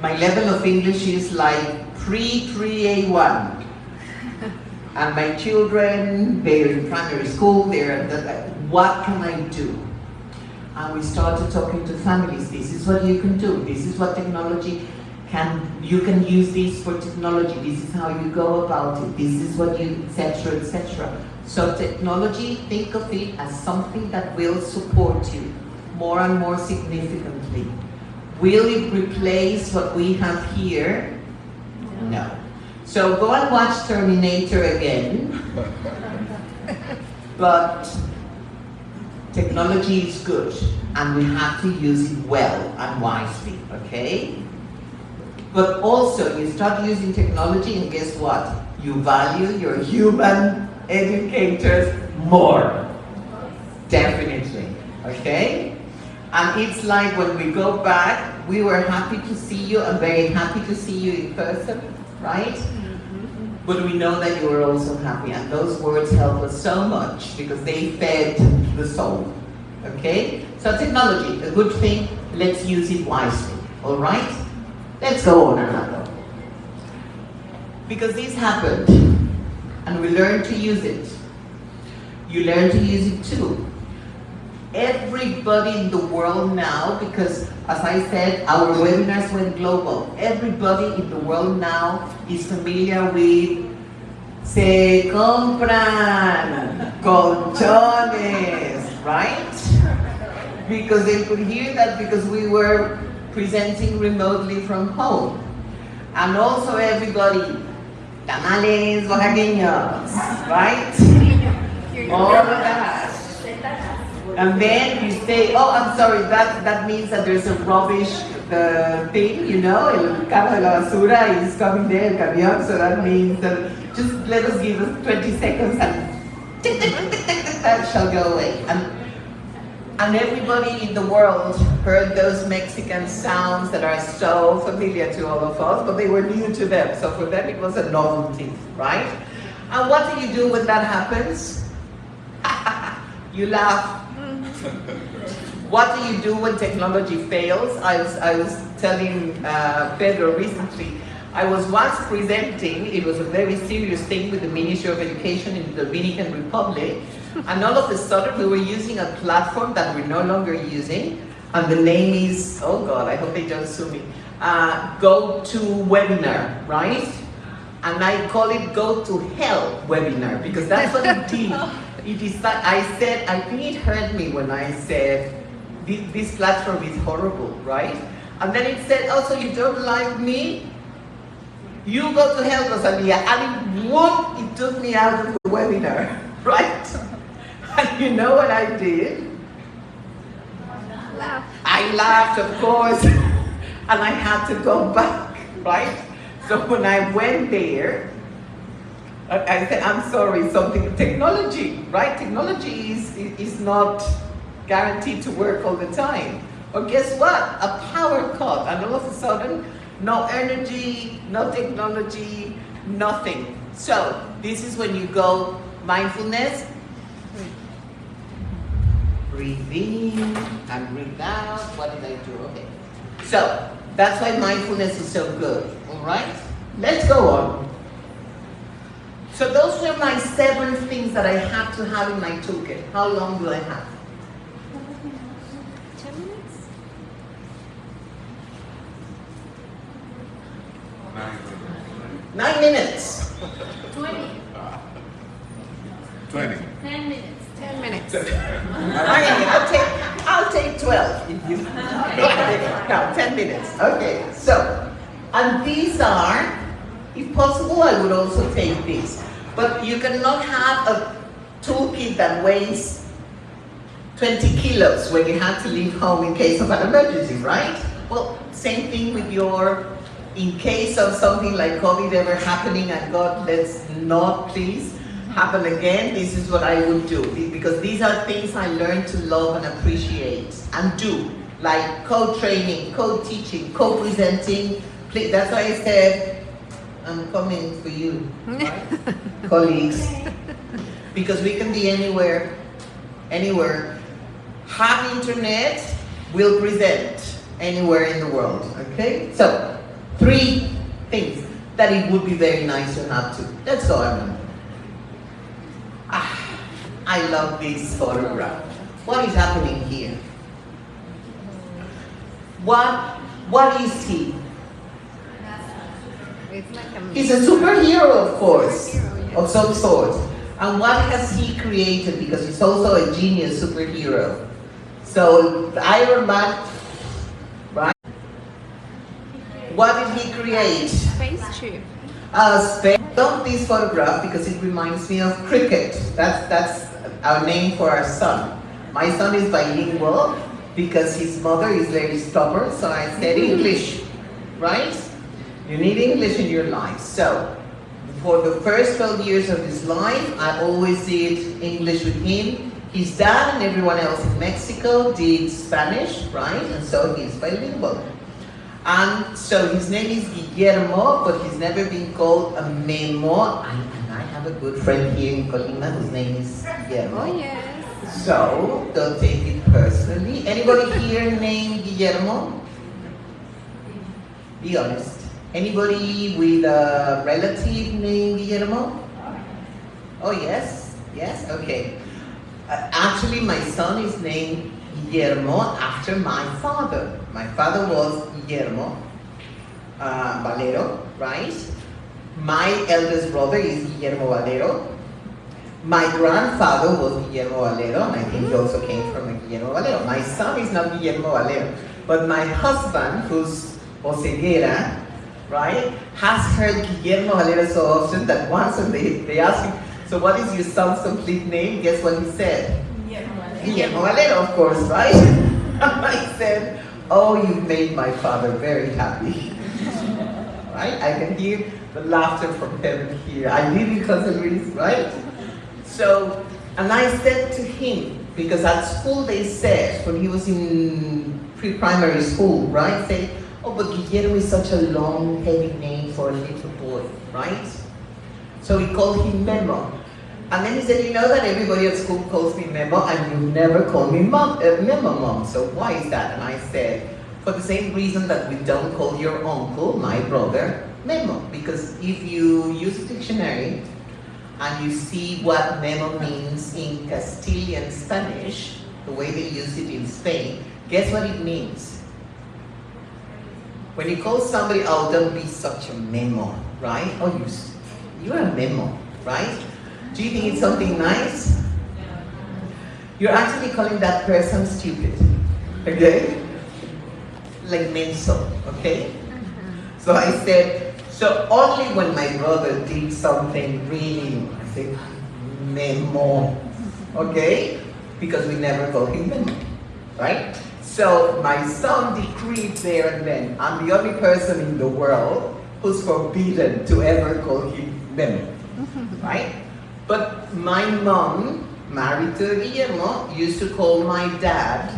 A: My level of English is like pre-3A1. And my children, they're in primary school, what can I do? And we started talking to families. This is what you can do. This is what technology you can use this for technology. This is how you go about it. This is what you, etc., etc. So technology, think of it as something that will support you more and more significantly. Will it replace what we have here? No. So go and watch Terminator again. But technology is good, and we have to use it well and wisely, okay? But also, you start using technology, and guess what? You value your human educators more. Definitely, okay? And it's like when we go back, we were happy to see you. I'm very happy to see you in person, right? But we know that you were also happy, and those words help us so much because they fed the soul, okay? So technology, a good thing, let's use it wisely, all right? Let's go on another. Because this happened, and we learned to use it. You learn to use it too. Everybody in the world now, because as I said, our webinars went global. Everybody in the world now is familiar with se compran colchones, right? Because they could hear that because we were presenting remotely from home. And also everybody, tamales oaxaqueños, right? All of that. And then you say, oh, I'm sorry, that means that there's a rubbish thing, you know, el carro de la basura is coming there, el camión, so that means that just let us give us 20 seconds and that shall go away. And everybody in the world heard those Mexican sounds that are so familiar to all of us, but they were new to them, so for them it was a novelty, right? And what do you do when that happens? You laugh. What do you do when technology fails? I was telling Pedro recently, I was once presenting, it was a very serious thing with the Ministry of Education in the Dominican Republic, and all of a sudden we were using a platform that we're no longer using, and the name is, oh God, I hope they don't sue me, Go to Webinar, right? And I call it Go to Hell Webinar, because that's what it did. It is that I said, I think it hurt me when I said, this platform is horrible, right? And then it said, also, you don't like me? You go to hell, Rosalía. And it took me out of the webinar, right? And you know what I did?
B: Laugh.
A: I laughed, of course, and I had to go back, right? So when I went there, I said, I'm sorry, technology, right? Technology is not guaranteed to work all the time. But guess what? A power cut, and all of a sudden, no energy, no technology, nothing. So this is when you go mindfulness, breathe in and breathe out. What did I do? Okay. So That's why mindfulness is so good, all right? Let's go on. So those were my 7 things that I have to have in my toolkit. How long do I have?
B: 10 minutes?
A: 9 minutes.
D: 20.
E: 20.
D: 10 minutes.
B: 10 minutes.
A: Okay, I'll take 12 if you. No, 10 minutes. Okay, so, and these are, if possible, I would also take these. But you cannot have a toolkit that weighs 20 kilos when you have to leave home in case of an emergency, right? Well, same thing with your, in case of something like COVID ever happening, and God, let's not please happen again, this is what I would do. Because these are things I learned to love and appreciate and do. Like co-training, co-teaching, co-presenting. That's why I said, I'm coming for you, right? Colleagues. Because we can be anywhere, anywhere. Have internet, we'll present anywhere in the world, okay? So, 3 things that it would be very nice to have too. That's all I remember. I love this photograph. What is happening here? What is he?
B: It's like a
A: He's a superhero, of course,
B: Superhero, yes.
A: of some sort. And what has he created? Because he's also a genius superhero. So, the Iron Man, right? What did he create?
B: space tube.
A: I love this photograph because it reminds me of cricket. That's our name for our son. My son is bilingual because his mother is very stubborn, so I said English, right? You need English in your life. So, for the first 12 years of his life, I always did English with him. His dad and everyone else in Mexico did Spanish, right? And so he's bilingual. And so his name is Guillermo, but he's never been called a Memo. And I have a good friend here in Colima whose name is Guillermo.
B: Oh, yes.
A: So, don't take it personally. Anybody here named Guillermo? Be honest. Anybody with a relative named Guillermo? Oh, yes? Yes? Okay. Actually, my son is named Guillermo after my father. My father was Guillermo Valero, right? My eldest brother is Guillermo Valero. My grandfather was Guillermo Valero, and I think he also came from a Guillermo Valero. My son is not Guillermo Valero, but my husband, who's Oseguera, right, has heard Guillermo Valero so often that once when they asked him, so what is your son's complete name? Guess what he said? Guillermo Valero, of course, right? I said, oh, you've made my father very happy. Right? I can hear the laughter from heaven here. I live in Cousin Luis, right? So, and I said to him, because at school they said, when he was in pre-primary school, right, say, oh, but Guillermo is such a long, heavy name for a little boy, right? So he called him Memo. And then he said, you know that everybody at school calls me Memo, and you never call me Memo Mom, so why is that? And I said, for the same reason that we don't call your uncle, my brother, Memo. Because if you use a dictionary, and you see what Memo means in Castilian Spanish, the way they use it in Spain, guess what it means? When you call somebody, oh, don't be such a Memo, right? Oh, you're a Memo, right? Do you think it's something nice? You're actually calling that person stupid, okay? Like menso, okay? So I said, so only when my brother did something really, I said, Memo, okay? Because we never call him Memo, right? So my son decreed there and then, I'm the only person in the world who's forbidden to ever call him Memo, right? But my mom, married to Guillermo, used to call my dad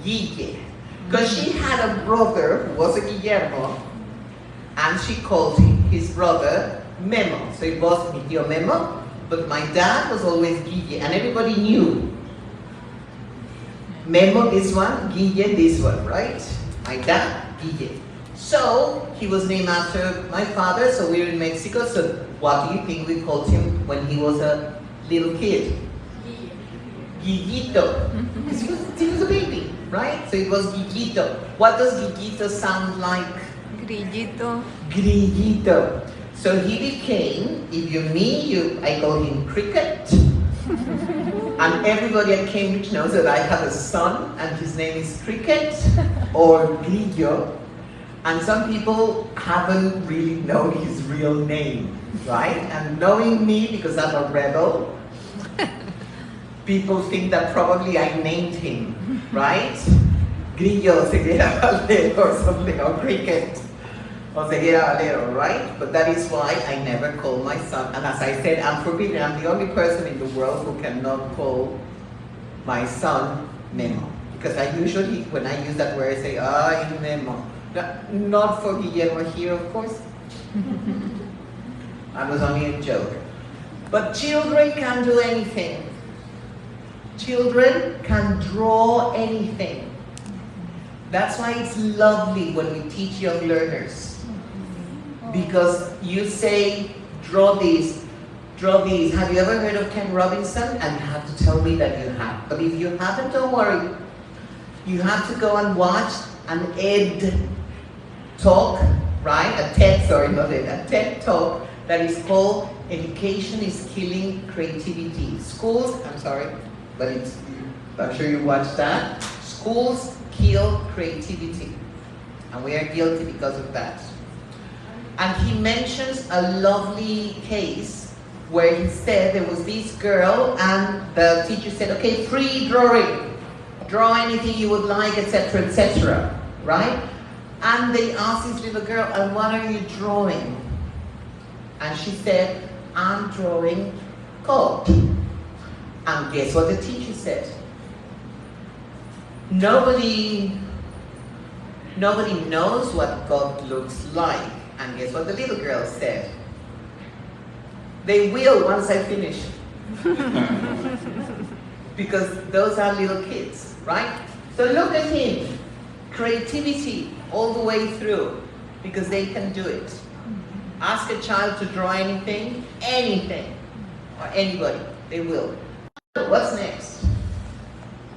A: Guille. Because she had a brother who was a Guillermo, and she called his brother Memo. So it was mi tío Memo, but my dad was always Guille, and everybody knew. Memo this one, Guille this one, right? My dad, Guille. So he was named after my father, so we're in Mexico, so what do you think we called him when he was a little kid? Guiguito. He was a baby, right? So it was Guiguito. What does Guiguito sound like?
B: Grillito.
A: Grillito. So he became, if you're me, I call him Cricket. And everybody at Cambridge knows that I have a son and his name is Cricket or Grillo. And some people haven't really known his real name, right? And knowing me, because I'm a rebel, people think that probably I named him, right? Grillo Ceguera Valero or something, or Cricket or Ceguera Valero, right? But that is why I never call my son. And as I said, I'm forbidden. I'm the only person in the world who cannot call my son Memo. Because I usually, when I use that word, I say, ay, Memo. Not for Guillermo here, of course. That was only a joke. But children can do anything. Children can draw anything. That's why it's lovely when we teach young learners. Because you say, draw this, draw these. Have you ever heard of Ken Robinson? And you have to tell me that you have. But if you haven't, don't worry. You have to go and watch an ED talk, right? A TED talk that is called Education is Killing Creativity. Schools, I'm sorry, but I'm sure you watched that. Schools kill creativity. And we are guilty because of that. And he mentions a lovely case where he said there was this girl and the teacher said, okay, free drawing. Draw anything you would like, etc., right? And they asked this little girl, and what are you drawing? And she said, I'm drawing God. And guess what the teacher said? Nobody knows what God looks like. And guess what the little girl said? They will once I finish. Because those are little kids, right? So look at him. Creativity all the way through, because they can do it. Ask a child to draw anything, or anybody, they will. What's next?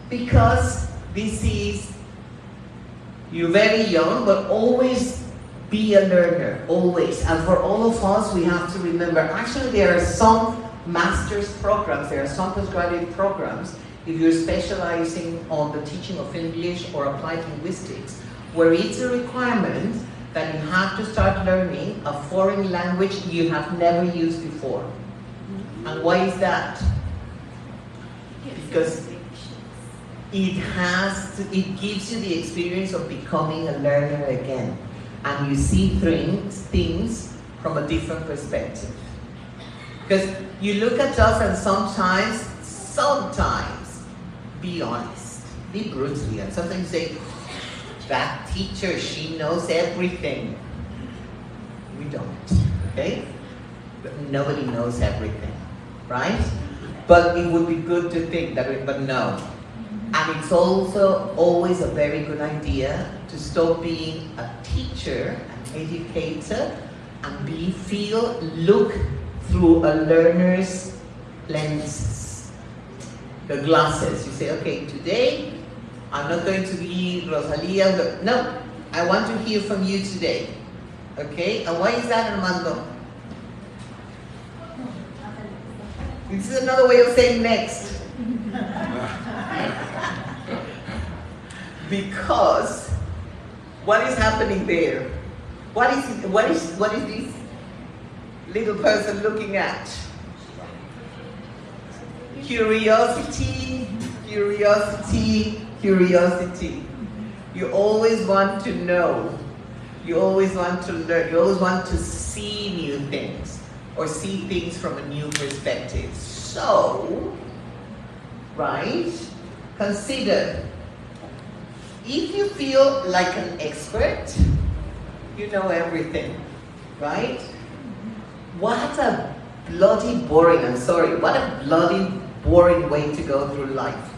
A: Because this is, you're very young, but always be a learner, always. And for all of us, we have to remember, actually there are some master's programs, there are some postgraduate programs, if you're specializing on the teaching of English or applied linguistics, where it's a requirement that you have to start learning a foreign language you have never used before. And why is that? Because it gives you the experience of becoming a learner again. And you see things from a different perspective. Because you look at us and sometimes, be honest, be brutally, and sometimes say, that teacher, she knows everything. We don't, okay? But nobody knows everything, right? But it would be good to think that, but no. And it's also always a very good idea to stop being a teacher, an educator, and look through a learner's lenses, the glasses. You say, okay, today I'm not going to be Rosalía. No, I want to hear from you today. Okay, and why is that, Armando? This is another way of saying next. Because what is happening there? What is this little person looking at? Curiosity, curiosity, curiosity. You always want to know. You always want to learn. You always want to see new things or see things from a new perspective. So, right? Consider, if you feel like an expert, you know everything, right? What a bloody boring, I'm sorry, what a bloody boring way to go through life,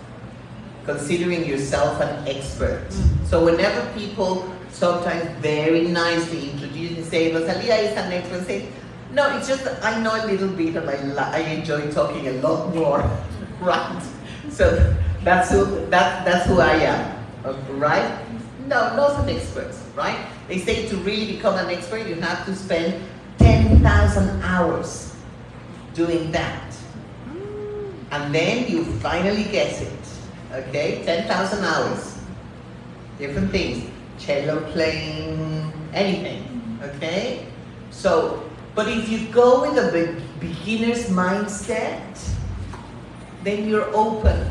A: considering yourself an expert. So whenever people sometimes very nicely introduce and say, Rosalía is an expert. Say, no, it's just that I know a little bit and I enjoy talking a lot more, right? So that's who I am, right? No, not an expert, right? They say to really become an expert, you have to spend 10,000 hours doing that. And then you finally get it, okay? 10,000 hours, different things, cello playing, anything, okay? So, but if you go with a beginner's mindset, then you're open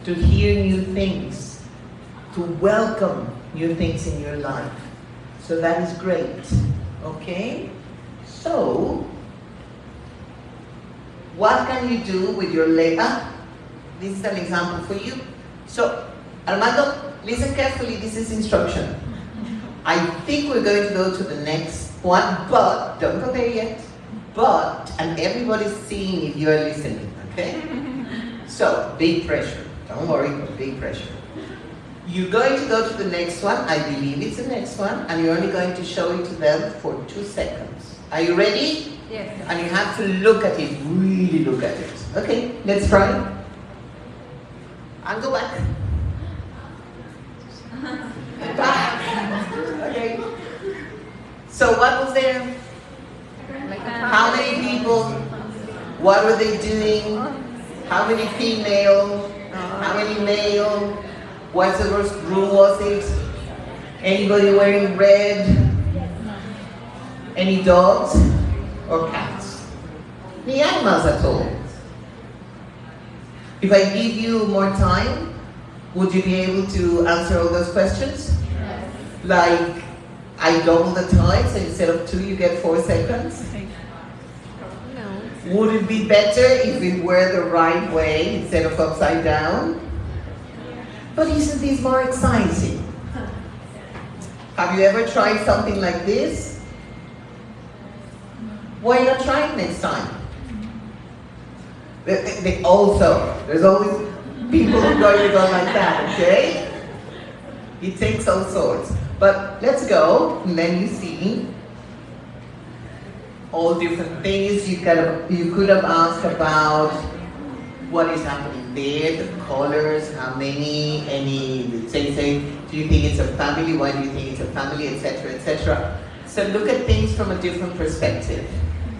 A: to hear new things, to welcome new things in your life. So that is great, okay? So, what can you do with your leg? This is an example for you. So, Armando, listen carefully, this is instruction. I think we're going to go to the next one, but don't go there yet. But, and everybody's seeing if you are listening, okay? So, big pressure. Don't worry, but big pressure. You're going to go to the next one, I believe it's the next one, and you're only going to show it to them for 2 seconds. Are you ready?
B: Yes.
A: And you have to look at it, really look at it. Okay, let's try. And go back. Back. Okay. So what was there? How many people? What were they doing? How many female? How many male? What sort of room was it? Anybody wearing red? Any dogs or cats? Any animals at all? If I give you more time, would you be able to answer all those questions?
B: Yes.
A: Like, I double the time, so instead of 2, you get 4 seconds?
B: No.
A: Would it be better if it were the right way instead of upside down? But isn't this more exciting? Have you ever tried something like this? Why not try it next time? There's always people who are going to go like that, okay? It takes all sorts. But let's go, and then you see all different things. You could have asked about what is happening there, the colors, how many, say, do you think it's a family? Why do you think it's a family, etc., etc. So look at things from a different perspective.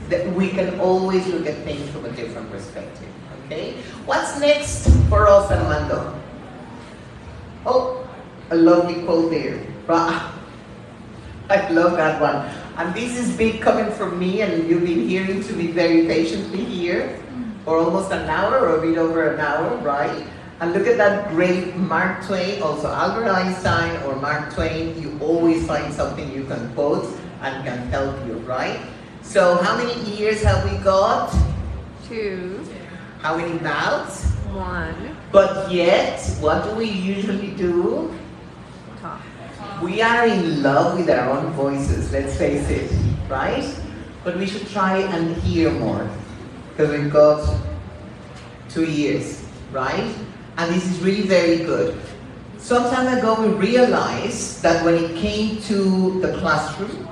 A: That we can always look at things from a different perspective, okay? What's next for us, Armando? Oh, a lovely quote there. I love that one. And this is big coming from me, and you've been hearing to me very patiently here for almost an hour or a bit over an hour, right? And look at that great Mark Twain, also Albert Einstein or Mark Twain. You always find something you can quote and can help you, right? So how many ears have we got?
B: 2.
A: How many mouths?
B: 1.
A: But yet, what do we usually do?
B: Talk.
A: We are in love with our own voices, let's face it, right? But we should try and hear more, because we've got 2 ears, right? And this is really very good. Some time ago we realized that when it came to the classroom,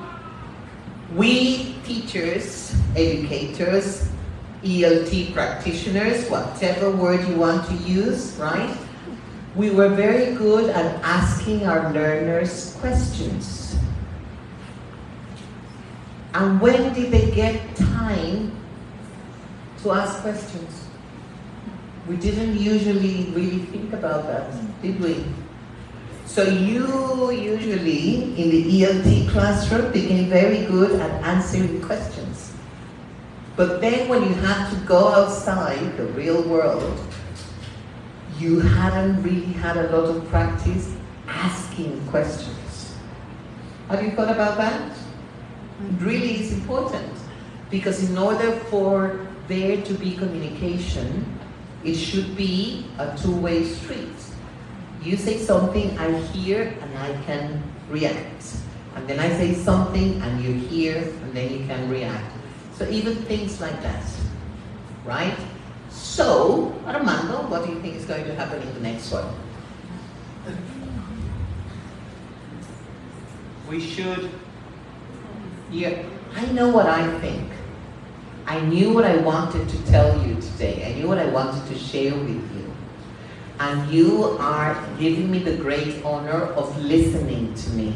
A: we teachers, educators, ELT practitioners, whatever word you want to use, right? We were very good at asking our learners questions. And when did they get time to ask questions? We didn't usually really think about that, did we? So you usually, in the ELT classroom, became very good at answering questions. But then when you had to go outside the real world, you hadn't really had a lot of practice asking questions. Have you thought about that? It really is important, because in order for there to be communication, it should be a two-way street. You say something, I hear, and I can react. And then I say something, and you hear, and then you can react. So even things like that, right? So, Armando, what do you think is going to happen in the next one? we should, yeah, I know what I think. I knew what I wanted to tell you today. I knew what I wanted to share with you. And you are giving me the great honor of listening to me,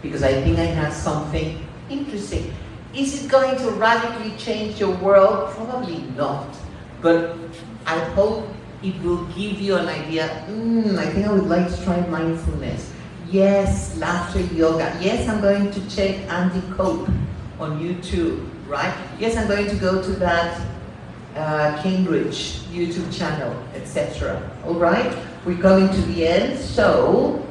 A: because I think I have something interesting. Is it going to radically change your world? Probably not. But I hope it will give you an idea. I think I would like to try mindfulness. Yes, laughter yoga. Yes, I'm going to check Andy Cope on YouTube, right? Yes, I'm going to go to that Cambridge YouTube channel, etc. All right, we're coming to the end. So,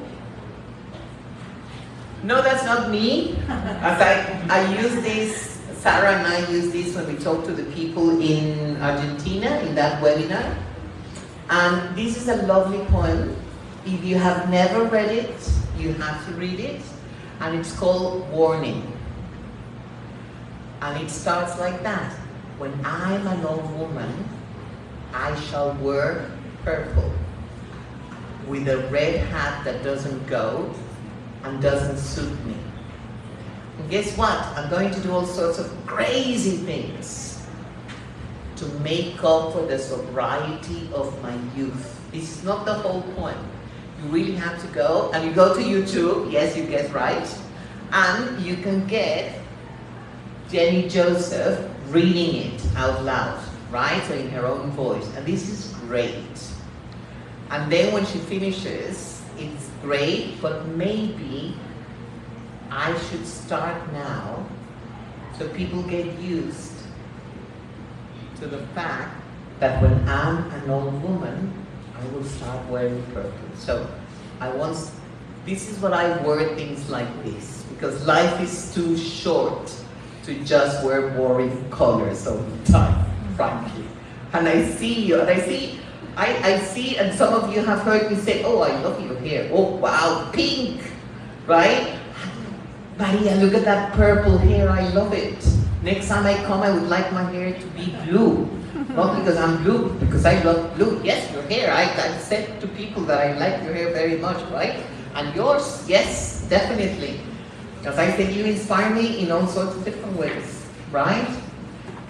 A: no, that's not me. As I use this, Sarah and I use this when we talk to the people in Argentina in that webinar. And this is a lovely poem. If you have never read it, you have to read it. And it's called Warning. And it starts like that. When I'm an old woman, I shall wear purple with a red hat that doesn't go and doesn't suit me. And guess what? I'm going to do all sorts of crazy things to make up for the sobriety of my youth. This is not the whole point. You really have to go, and you go to YouTube, yes, you guessed right, and you can get Jenny Joseph reading it out loud, right? So in her own voice. And this is great. And then when she finishes, it's great, but maybe I should start now so people get used to the fact that when I'm an old woman, I will start wearing purple. So this is what I word things like this, because life is too short to just wear boring colors all the time, frankly. And I see you, and I see, and some of you have heard me say, oh, I love your hair. Oh, wow, pink, right? Maria, look at that purple hair, I love it. Next time I come, I would like my hair to be blue. Not because I'm blue, because I love blue. Yes, your hair, I've said to people that I like your hair very much, right? And yours, yes, definitely. As I said, you inspire me in all sorts of different ways, right?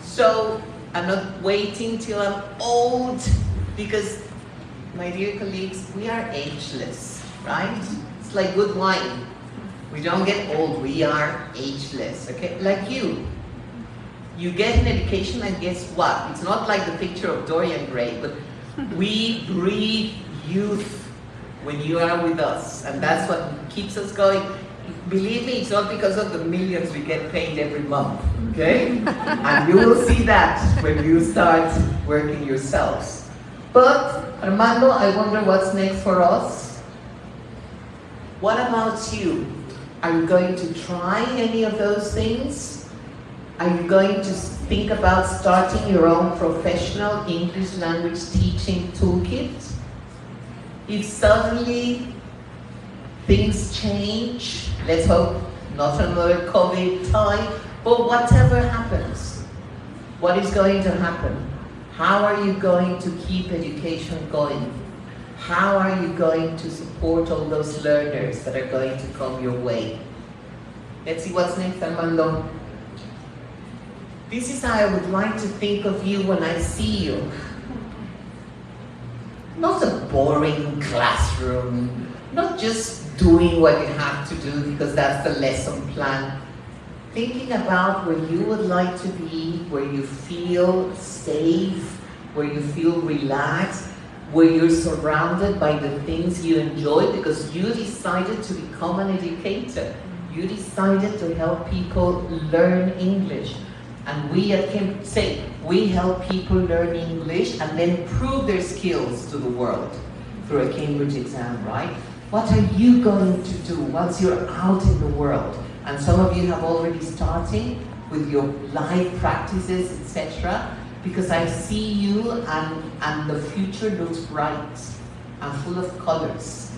A: So, I'm not waiting till I'm old, because, my dear colleagues, we are ageless, right? It's like good wine. We don't get old, we are ageless, okay? Like you. You get an education, and guess what? It's not like the picture of Dorian Gray, but we breathe youth when you are with us, and that's what keeps us going. Believe me, it's not because of the millions we get paid every month, okay? And you will see that when you start working yourselves. But, Armando, I wonder what's next for us? What about you? Are you going to try any of those things? Are you going to think about starting your own professional English language teaching toolkit? If suddenly things change, let's hope not another COVID time, but whatever happens, what is going to happen? How are you going to keep education going? How are you going to support all those learners that are going to come your way? Let's see what's next, Armando. This is how I would like to think of you when I see you. Not a boring classroom, not just doing what you have to do because that's the lesson plan. Thinking about where you would like to be, where you feel safe, where you feel relaxed, where you're surrounded by the things you enjoy because you decided to become an educator. You decided to help people learn English. And we at Cambridge say, we help people learn English and then prove their skills to the world through a Cambridge exam, right? What are you going to do once you're out in the world? And some of you have already started with your live practices, etc. Because I see you and the future looks bright and full of colors.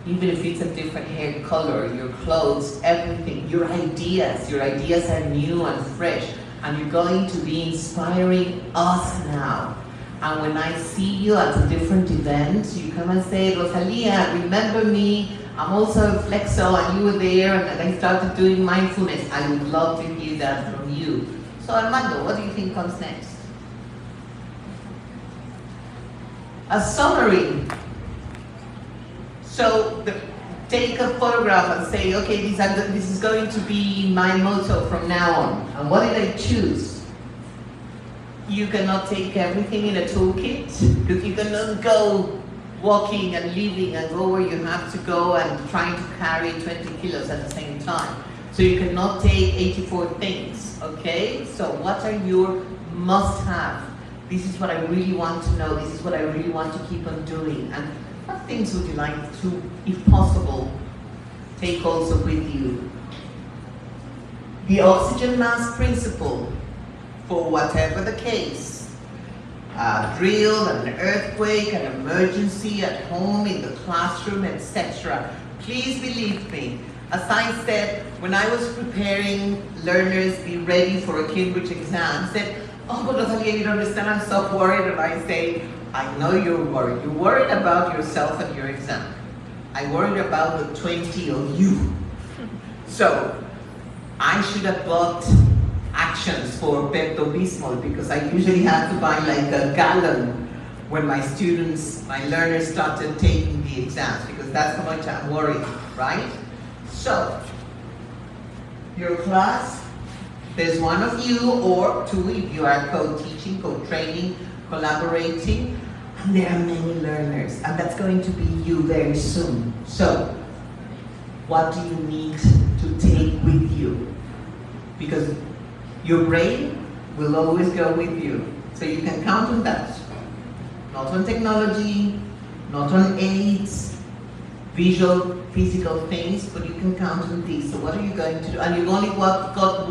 A: Even if it's a different hair color, your clothes, everything, your ideas are new and fresh, and you're going to be inspiring us now. And when I see you at a different event, you come and say, Rosalía, remember me, I'm also a flexo and you were there and I started doing mindfulness. I would love to hear that from you. So Armando, what do you think comes next? A summary. So take a photograph and say, okay, this is going to be my motto from now on. And what did I choose? You cannot take everything in a toolkit, because you cannot go walking and living and go where you have to go and trying to carry 20 kilos at the same time. So you cannot take 84 things, okay? So what are your must-have? This is what I really want to know. This is what I really want to keep on doing. And what things would you like to, if possible, take also with you? The oxygen mask principle, for whatever the case. A drill, an earthquake, an emergency at home, in the classroom, etc. Please believe me. As I said, when I was preparing learners be ready for a Cambridge exam, said, oh, but Rosalía, you don't understand, I'm so worried. And I say, I know you're worried. You're worried about yourself and your exam. I worried about the 20 of you. So, I should have bought actions for Pepto-Bismol, because I usually have to buy like a gallon when my students, my learners started taking the exams, because that's how much I'm worried, right? So, your class, there's one of you or two if you are co-teaching, co-training, collaborating, and there are many learners, and that's going to be you very soon. So, what do you need to take with you? Because your brain will always go with you, so you can count on that. Not on technology, not on aids, visual, physical things, but you can count on these. So what are you going to do? And you've only got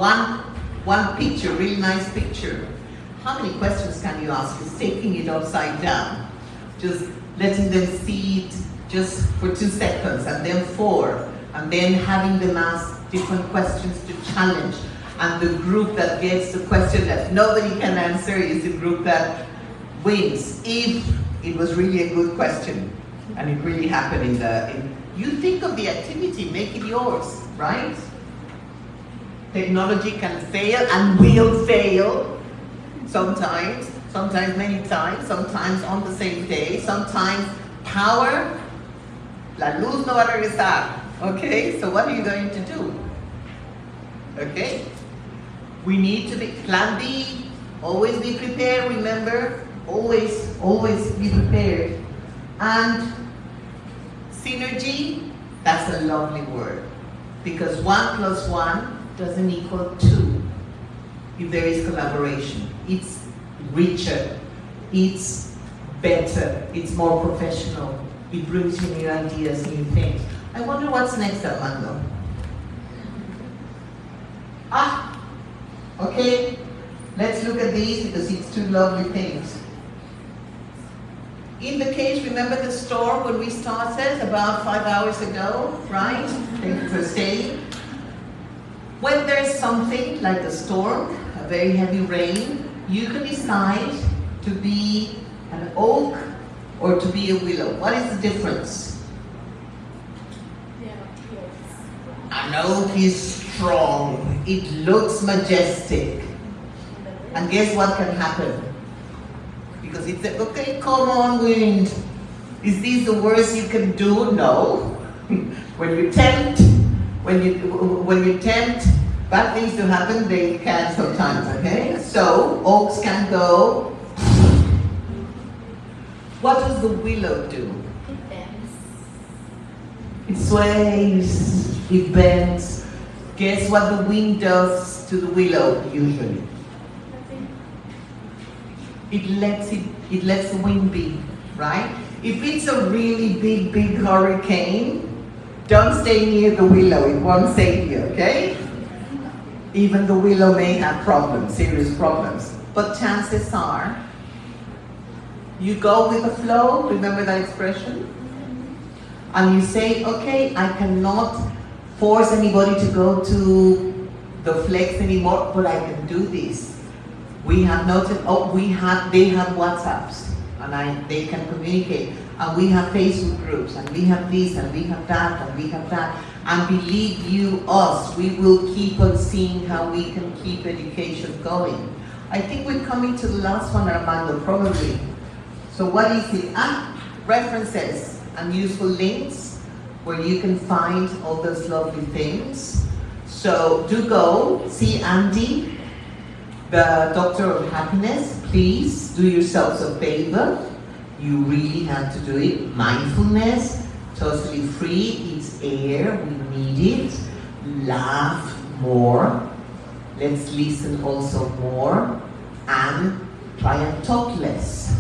A: one picture, really nice picture. How many questions can you ask? Just taking it upside down, just letting them see it just for 2 seconds, and then 4, and then having them ask different questions to challenge. And the group that gets the question that nobody can answer is the group that wins, if it was really a good question and it really happened you think of the activity, make it yours, right? Technology can fail and will fail sometimes many times, sometimes on the same day, sometimes power, la luz no va a regresar, okay? So what are you going to do? Okay? We need to be, plan B, always be prepared, remember, always be prepared. And synergy, that's a lovely word, because 1 + 1 doesn't equal 2 if there is collaboration. It's richer, it's better, it's more professional, it brings you new ideas, new things. I wonder what's next, Armando. Okay, let's look at these because it's 2 lovely things. In the case, remember the storm when we started about 5 hours ago, right? Thank you for staying. When there's something like a storm, a very heavy rain, you can decide to be an oak or to be a willow. What is the difference? An oak is strong, it looks majestic. And guess what can happen? Because it's like, okay, come on, wind. Is this the worst you can do? No. When you tempt bad things to happen, they can sometimes, okay? So, oaks can go. What does the willow do?
D: It bends.
A: It sways, it bends. Guess what the wind does to the willow, usually? It lets the wind be, right? If it's a really big hurricane, don't stay near the willow, it won't save you, okay? Even the willow may have problems, serious problems. But chances are, you go with the flow, remember that expression? And you say, okay, I cannot force anybody to go to the flex anymore, but I can do this. We have noted, they have WhatsApps, and they can communicate. and we have Facebook groups, and we have this, and we have that, and we have that. And believe you us, we will keep on seeing how we can keep education going. I think we're coming to the last one, Armando, probably. So what is it? References and useful links where you can find all those lovely things. So do go, see Andy, the Doctor of Happiness. Please do yourselves a favor. You really have to do it. Mindfulness, totally free, it's air, we need it. Laugh more. Let's listen also more. And try and talk less.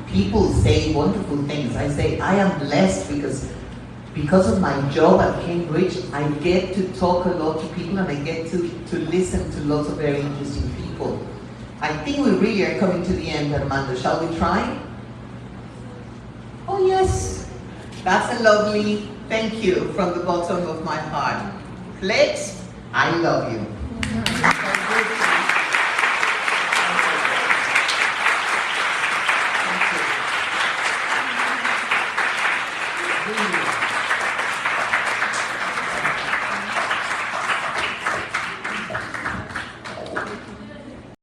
A: People say wonderful things. I say, I am blessed because of my job at Cambridge, I get to talk a lot to people and I get to listen to lots of very interesting people. I think we really are coming to the end, Armando. Shall we try? Oh yes, that's a lovely thank you from the bottom of my heart. Flex, I love you.